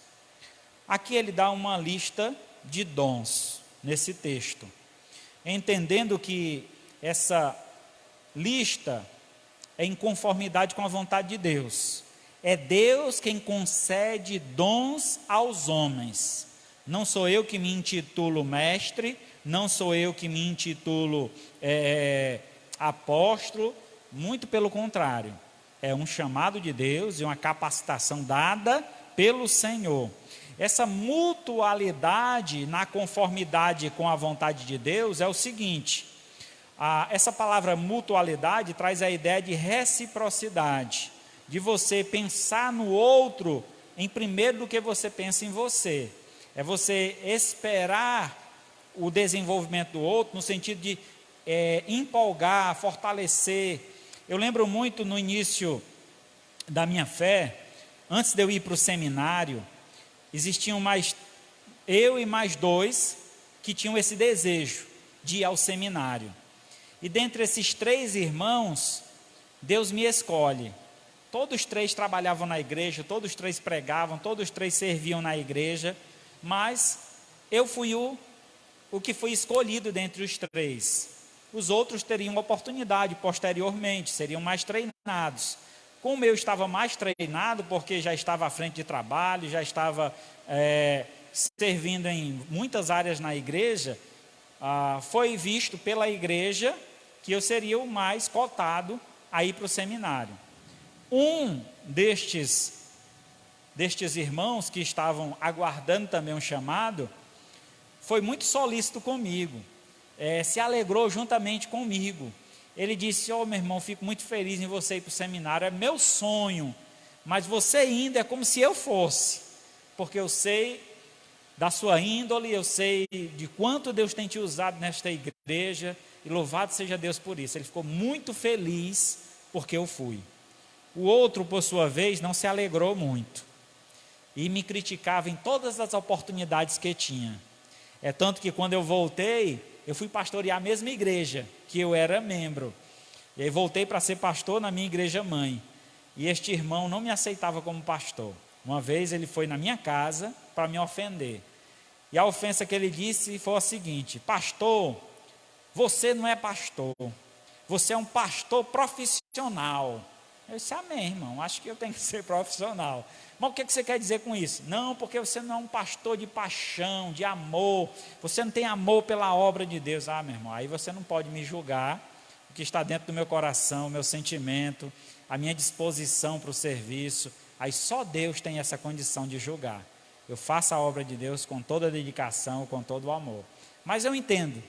Aqui ele dá uma lista de dons nesse texto, entendendo que essa lista é em conformidade com a vontade de Deus. É Deus quem concede dons aos homens. Não sou eu que me intitulo mestre, não sou eu que me intitulo apóstolo, muito pelo contrário. É um chamado de Deus e uma capacitação dada pelo Senhor. Essa mutualidade na conformidade com a vontade de Deus é o seguinte: essa palavra mutualidade traz a ideia de reciprocidade, de você pensar no outro em primeiro do que você pensa em você. É você esperar o desenvolvimento do outro no sentido de empolgar, fortalecer. Eu lembro muito no início da minha fé, antes de eu ir para o seminário, existiam eu e mais dois que tinham esse desejo de ir ao seminário. E dentre esses 3 irmãos, Deus me escolhe. Todos 3 trabalhavam na igreja, todos 3 pregavam, todos 3 serviam na igreja, mas eu fui o que fui escolhido dentre os 3. Os outros teriam oportunidade posteriormente, seriam mais treinados. Como eu estava mais treinado, porque já estava à frente de trabalho, já estava servindo em muitas áreas na igreja, foi visto pela igreja que eu seria o mais cotado a ir para o seminário. Um destes irmãos que estavam aguardando também um chamado, foi muito solícito comigo, se alegrou juntamente comigo. Ele disse: meu irmão, fico muito feliz em você ir para o seminário, é meu sonho, mas você indo é como se eu fosse, porque eu sei da sua índole, eu sei de quanto Deus tem te usado nesta igreja, e louvado seja Deus por isso. Ele ficou muito feliz porque eu fui. O outro, por sua vez, não se alegrou muito e me criticava em todas as oportunidades que tinha. É tanto que quando eu voltei, eu fui pastorear a mesma igreja que eu era membro, e aí voltei para ser pastor na minha igreja mãe, e este irmão não me aceitava como pastor. Uma vez ele foi na minha casa para me ofender, e a ofensa que ele disse foi a seguinte: pastor, você não é pastor, você é um pastor profissional. Eu disse: amém, irmão, acho que eu tenho que ser profissional. Mas o que você quer dizer com isso? Não, porque você não é um pastor de paixão, de amor, você não tem amor pela obra de Deus. Ah, meu irmão, aí você não pode me julgar o que está dentro do meu coração, o meu sentimento, a minha disposição para o serviço. Aí só Deus tem essa condição de julgar. Eu faço a obra de Deus com toda a dedicação, com todo o amor. Mas eu entendo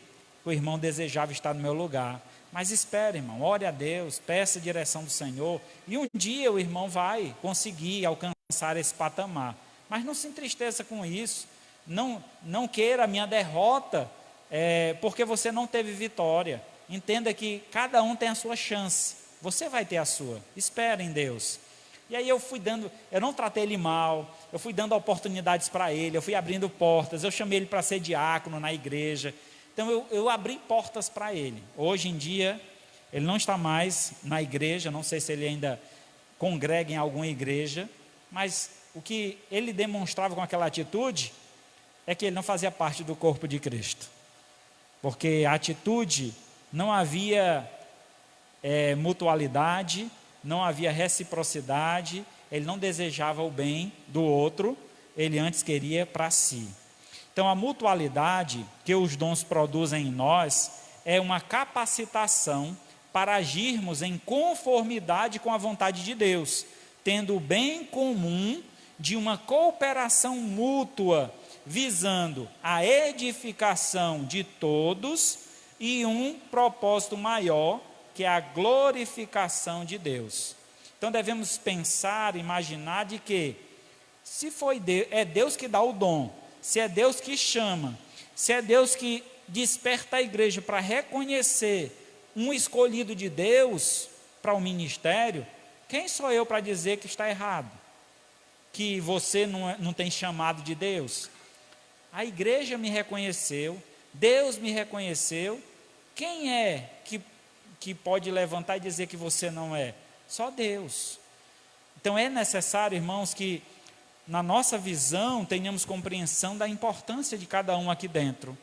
que o irmão desejava estar no meu lugar. Mas espere, irmão, ore a Deus, peça a direção do Senhor, e um dia o irmão vai conseguir alcançar esse patamar. Mas não se entristeça com isso, não queira a minha derrota, porque você não teve vitória. Entenda que cada um tem a sua chance, você vai ter a sua, espere em Deus. E aí eu não tratei ele mal, eu fui dando oportunidades para ele, eu fui abrindo portas, eu chamei ele para ser diácono na igreja. Então eu abri portas para ele. Hoje em dia, ele não está mais na igreja, não sei se ele ainda congrega em alguma igreja, mas o que ele demonstrava com aquela atitude é que ele não fazia parte do corpo de Cristo, porque a atitude não havia mutualidade, não havia reciprocidade, ele não desejava o bem do outro, ele antes queria para si. Então, a mutualidade que os dons produzem em nós é uma capacitação para agirmos em conformidade com a vontade de Deus, tendo o bem comum de uma cooperação mútua, visando a edificação de todos e um propósito maior, que é a glorificação de Deus. Então, devemos pensar, imaginar de que, se é Deus que dá o dom, se é Deus que chama, se é Deus que desperta a igreja para reconhecer um escolhido de Deus para o ministério, quem sou eu para dizer que está errado? Que você não tem chamado de Deus? A igreja me reconheceu, Deus me reconheceu, quem é que pode levantar e dizer que você não é? Só Deus. Então é necessário, irmãos, que na nossa visão tenhamos compreensão da importância de cada um aqui dentro,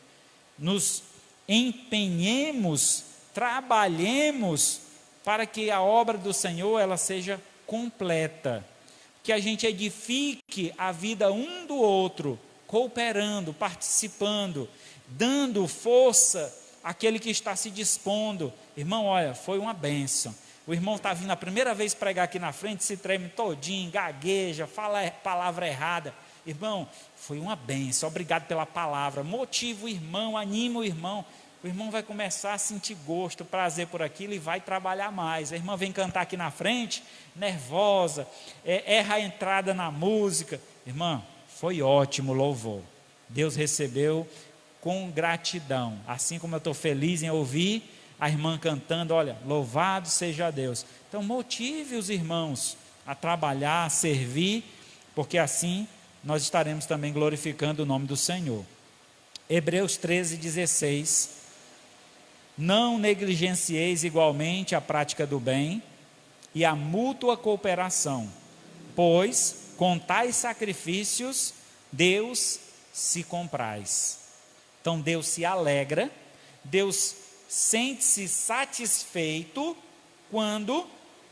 nos empenhemos, trabalhemos para que a obra do Senhor ela seja completa, que a gente edifique a vida um do outro, cooperando, participando, dando força àquele que está se dispondo. Irmão, olha, foi uma bênção. O irmão está vindo a primeira vez pregar aqui na frente, se treme todinho, gagueja, fala a palavra errada. Irmão, foi uma bênção, obrigado pela palavra. Motiva o irmão, anima o irmão. O irmão vai começar a sentir gosto, prazer por aquilo e vai trabalhar mais. A irmã vem cantar aqui na frente, nervosa, erra a entrada na música. Irmã, foi ótimo o louvor. Deus recebeu com gratidão. Assim como eu estou feliz em ouvir a irmã cantando, olha, louvado seja Deus. Então motive os irmãos a trabalhar, a servir, porque assim nós estaremos também glorificando o nome do Senhor. Hebreus 13:16. Não negligencieis igualmente a prática do bem e a mútua cooperação, pois com tais sacrifícios Deus se compraz. Então Deus se alegra, Deus sente-se satisfeito quando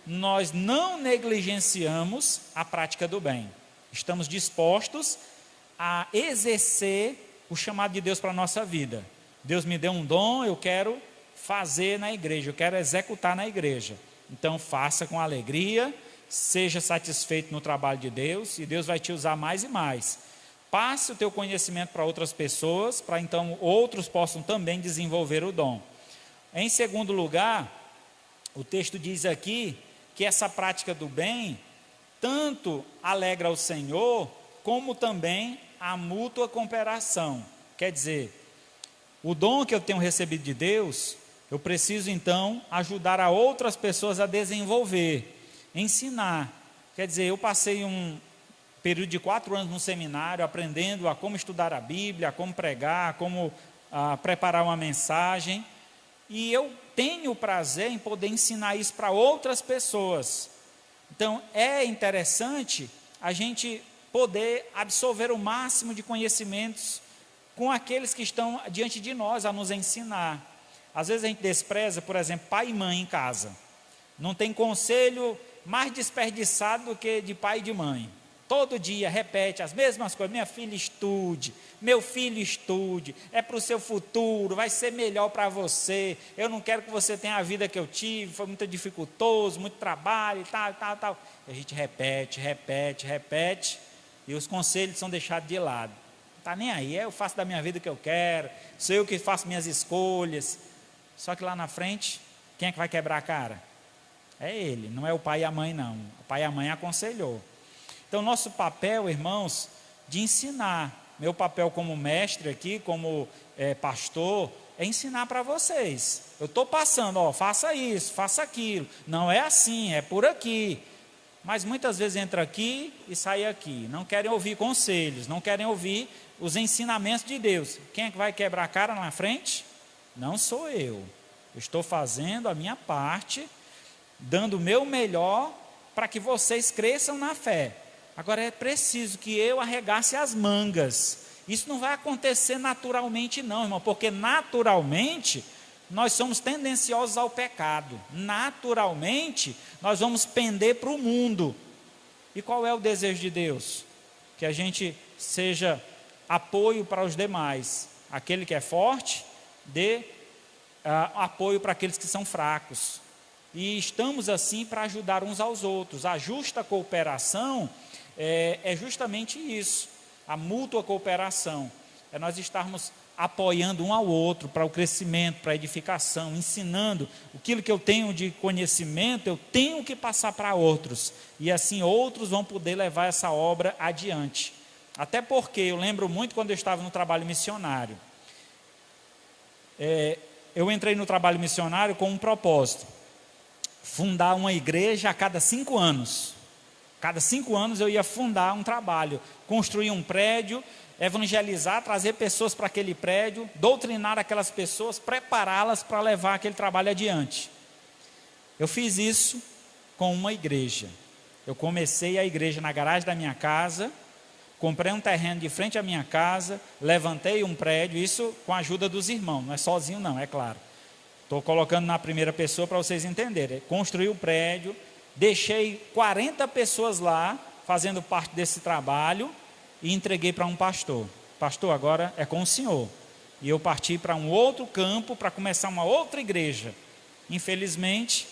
nós não negligenciamos a prática do bem. Estamos dispostos a exercer o chamado de Deus para a nossa vida. Deus me deu um dom, eu quero fazer na igreja, eu quero executar na igreja. Então faça com alegria, seja satisfeito no trabalho de Deus, e Deus vai te usar mais e mais. Passe o teu conhecimento para outras pessoas, para então outros possam também desenvolver o dom. Em segundo lugar, o texto diz aqui que essa prática do bem tanto alegra o Senhor, como também a mútua cooperação. Quer dizer, o dom que eu tenho recebido de Deus, eu preciso então ajudar a outras pessoas a desenvolver, ensinar. Quer dizer, eu passei um período de 4 anos no seminário, aprendendo a como estudar a Bíblia, a como pregar, a como preparar uma mensagem, e eu tenho prazer em poder ensinar isso para outras pessoas. Então, é interessante a gente poder absorver o máximo de conhecimentos com aqueles que estão diante de nós a nos ensinar. Às vezes a gente despreza, por exemplo, pai e mãe em casa. Não tem conselho mais desperdiçado do que de pai e de mãe. Todo dia repete as mesmas coisas. Minha filha estude, meu filho estude, é para o seu futuro, vai ser melhor para você. Eu não quero que você tenha a vida que eu tive, foi muito dificultoso, muito trabalho e tal. E a gente repete, e os conselhos são deixados de lado. Não está nem aí, eu faço da minha vida o que eu quero, sou eu que faço minhas escolhas. Só que lá na frente, quem é que vai quebrar a cara? É ele, não é o pai e a mãe não. O pai e a mãe aconselhou. Então, nosso papel, irmãos, de ensinar, meu papel como mestre aqui, como pastor, é ensinar para vocês. Eu estou passando, faça isso, faça aquilo. Não é assim, é por aqui. Mas muitas vezes entra aqui e sai aqui. Não querem ouvir conselhos, não querem ouvir os ensinamentos de Deus. Quem é que vai quebrar a cara na frente? Não sou eu. Eu estou fazendo a minha parte, dando o meu melhor para que vocês cresçam na fé. Agora é preciso que eu arregace as mangas. Isso não vai acontecer naturalmente não, irmão, porque naturalmente nós somos tendenciosos ao pecado. Naturalmente nós vamos pender para o mundo. E qual é o desejo de Deus? Que a gente seja apoio para os demais. Aquele que é forte, dê apoio para aqueles que são fracos. E estamos assim para ajudar uns aos outros. A justa cooperação é justamente isso, a mútua cooperação, é nós estarmos apoiando um ao outro para o crescimento, para a edificação, ensinando aquilo que eu tenho de conhecimento, eu tenho que passar para outros, e assim outros vão poder levar essa obra adiante. Até porque eu lembro muito quando eu estava no trabalho missionário, eu entrei no trabalho missionário com um propósito, fundar uma igreja a cada 5 anos. Cada 5 anos eu ia fundar um trabalho, construir um prédio, evangelizar, trazer pessoas para aquele prédio, doutrinar aquelas pessoas, prepará-las para levar aquele trabalho adiante. Eu fiz isso com uma igreja. Eu comecei a igreja na garagem da minha casa, comprei um terreno de frente à minha casa, levantei um prédio, isso com a ajuda dos irmãos, não é sozinho não, é claro. Estou colocando na primeira pessoa para vocês entenderem. Construí o prédio, deixei 40 pessoas lá, fazendo parte desse trabalho, e entreguei para um pastor. Pastor, agora é com o senhor. E eu parti para um outro campo, para começar uma outra igreja. Infelizmente,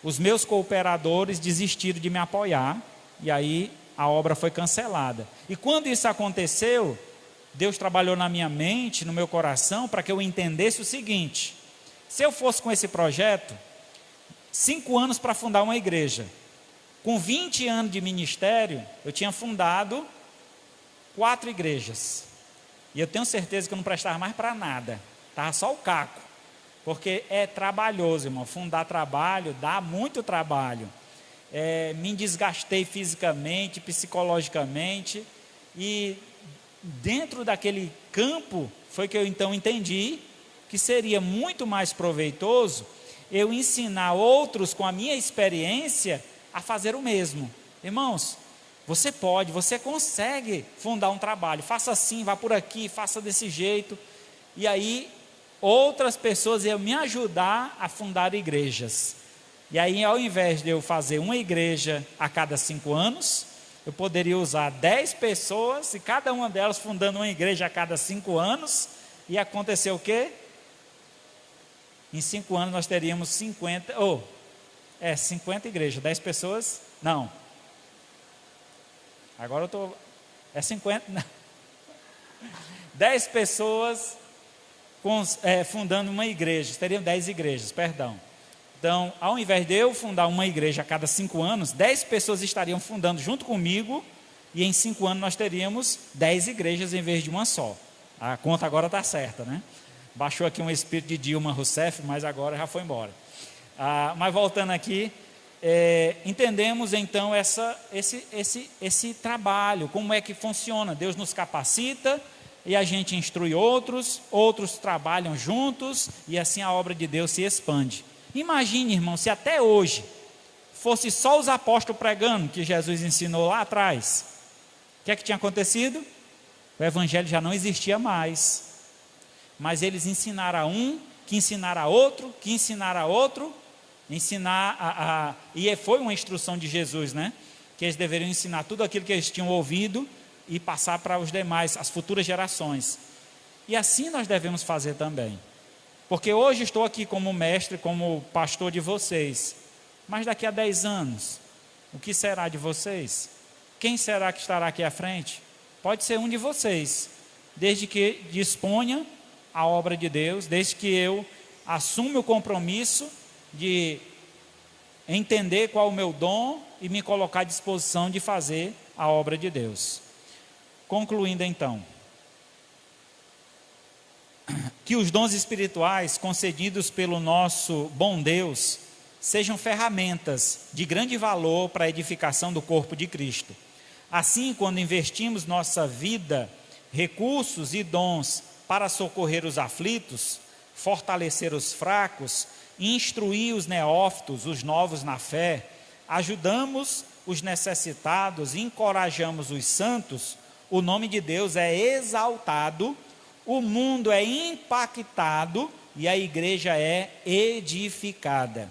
os meus cooperadores desistiram de me apoiar, e aí a obra foi cancelada. E quando isso aconteceu, Deus trabalhou na minha mente, no meu coração, para que eu entendesse o seguinte: se eu fosse com esse projeto, 5 anos para fundar uma igreja, com 20 anos de ministério, eu tinha fundado 4 igrejas, e eu tenho certeza que eu não prestava mais para nada, estava só o caco, porque é trabalhoso, irmão, fundar trabalho, dá muito trabalho, me desgastei fisicamente, psicologicamente, e dentro daquele campo, foi que eu então entendi, que seria muito mais proveitoso, eu ensinar outros com a minha experiência, a fazer o mesmo. Irmãos, você pode, você consegue fundar um trabalho, faça assim, vá por aqui, faça desse jeito, e aí outras pessoas iam me ajudar a fundar igrejas, e aí ao invés de eu fazer uma igreja a cada 5 anos, eu poderia usar 10 pessoas, e cada uma delas fundando uma igreja a cada 5 anos, e acontecer o quê? Em 5 anos nós teríamos 50 igrejas, 10 pessoas, Não. Agora eu estou... É 50... Não. 10 pessoas fundando uma igreja. Teriam 10 igrejas, perdão. Então, ao invés de eu fundar uma igreja a cada 5 anos, 10 pessoas estariam fundando junto comigo, e em 5 anos nós teríamos 10 igrejas em vez de uma só. A conta agora está certa, né? Baixou aqui um espírito de Dilma Rousseff, mas agora já foi embora. Mas voltando aqui, entendemos então esse trabalho, como é que funciona. Deus nos capacita e a gente instrui outros trabalham juntos e assim a obra de Deus se expande. Imagine, irmão, se até hoje fosse só os apóstolos pregando, que Jesus ensinou lá atrás, o que é que tinha acontecido? O evangelho já não existia mais, mas eles ensinaram a um, que ensinaram a outro, que ensinaram a outro, e foi uma instrução de Jesus, né? Que eles deveriam ensinar tudo aquilo que eles tinham ouvido e passar para os demais, as futuras gerações. E assim nós devemos fazer também. Porque hoje estou aqui como mestre, como pastor de vocês, mas daqui a 10 anos, o que será de vocês? Quem será que estará aqui à frente? Pode ser um de vocês, desde que disponha a obra de Deus, desde que eu assuma o compromisso de entender qual é o meu dom e me colocar à disposição de fazer a obra de Deus. Concluindo então, que os dons espirituais concedidos pelo nosso bom Deus sejam ferramentas de grande valor para a edificação do corpo de Cristo. Assim, quando investimos nossa vida, recursos e dons para socorrer os aflitos, fortalecer os fracos, instruir os neófitos, os novos na fé, ajudamos os necessitados, encorajamos os santos, o nome de Deus é exaltado, o mundo é impactado e a igreja é edificada.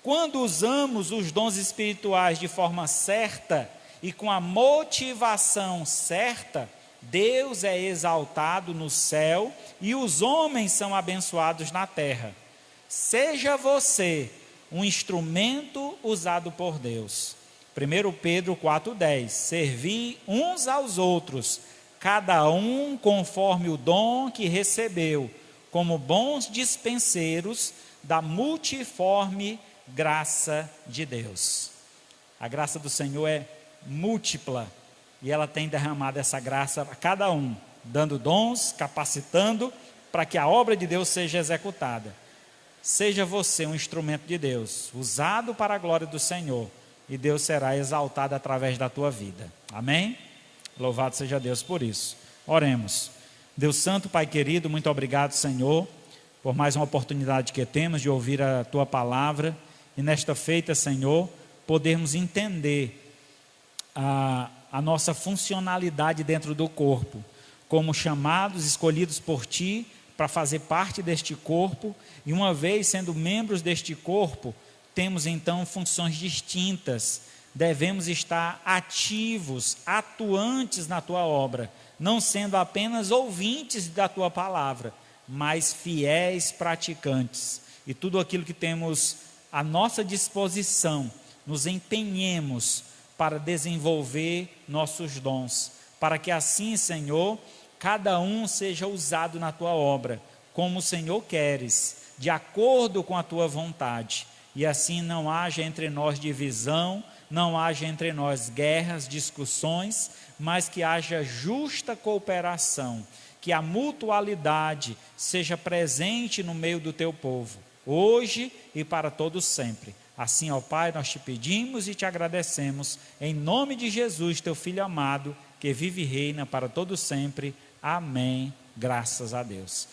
Quando usamos os dons espirituais de forma certa e com a motivação certa, Deus é exaltado no céu e os homens são abençoados na terra. Seja você um instrumento usado por Deus. 1 Pedro 4,10: servi uns aos outros, cada um conforme o dom que recebeu, como bons dispenseiros da multiforme graça de Deus. A graça do Senhor é múltipla e ela tem derramado essa graça a cada um, dando dons, capacitando para que a obra de Deus seja executada. Seja você um instrumento de Deus, usado para a glória do Senhor, e Deus será exaltado através da tua vida. Amém? Louvado seja Deus por isso. Oremos. Deus Santo, Pai querido, muito obrigado, Senhor, por mais uma oportunidade que temos de ouvir a tua palavra, e nesta feita, Senhor, podermos entender a nossa funcionalidade dentro do corpo, como chamados, escolhidos por Ti, para fazer parte deste corpo, e uma vez sendo membros deste corpo, temos então funções distintas, devemos estar ativos, atuantes na Tua obra, não sendo apenas ouvintes da Tua palavra, mas fiéis praticantes, e tudo aquilo que temos à nossa disposição, nos empenhemos para desenvolver nossos dons, para que assim, Senhor, cada um seja usado na Tua obra, como o Senhor queres, de acordo com a Tua vontade, e assim não haja entre nós divisão, não haja entre nós guerras, discussões, mas que haja justa cooperação, que a mutualidade seja presente no meio do Teu povo, hoje e para todos sempre. Assim, ó Pai, nós te pedimos e te agradecemos, em nome de Jesus, Teu Filho amado, que vive e reina para todos sempre. Amém. Graças a Deus.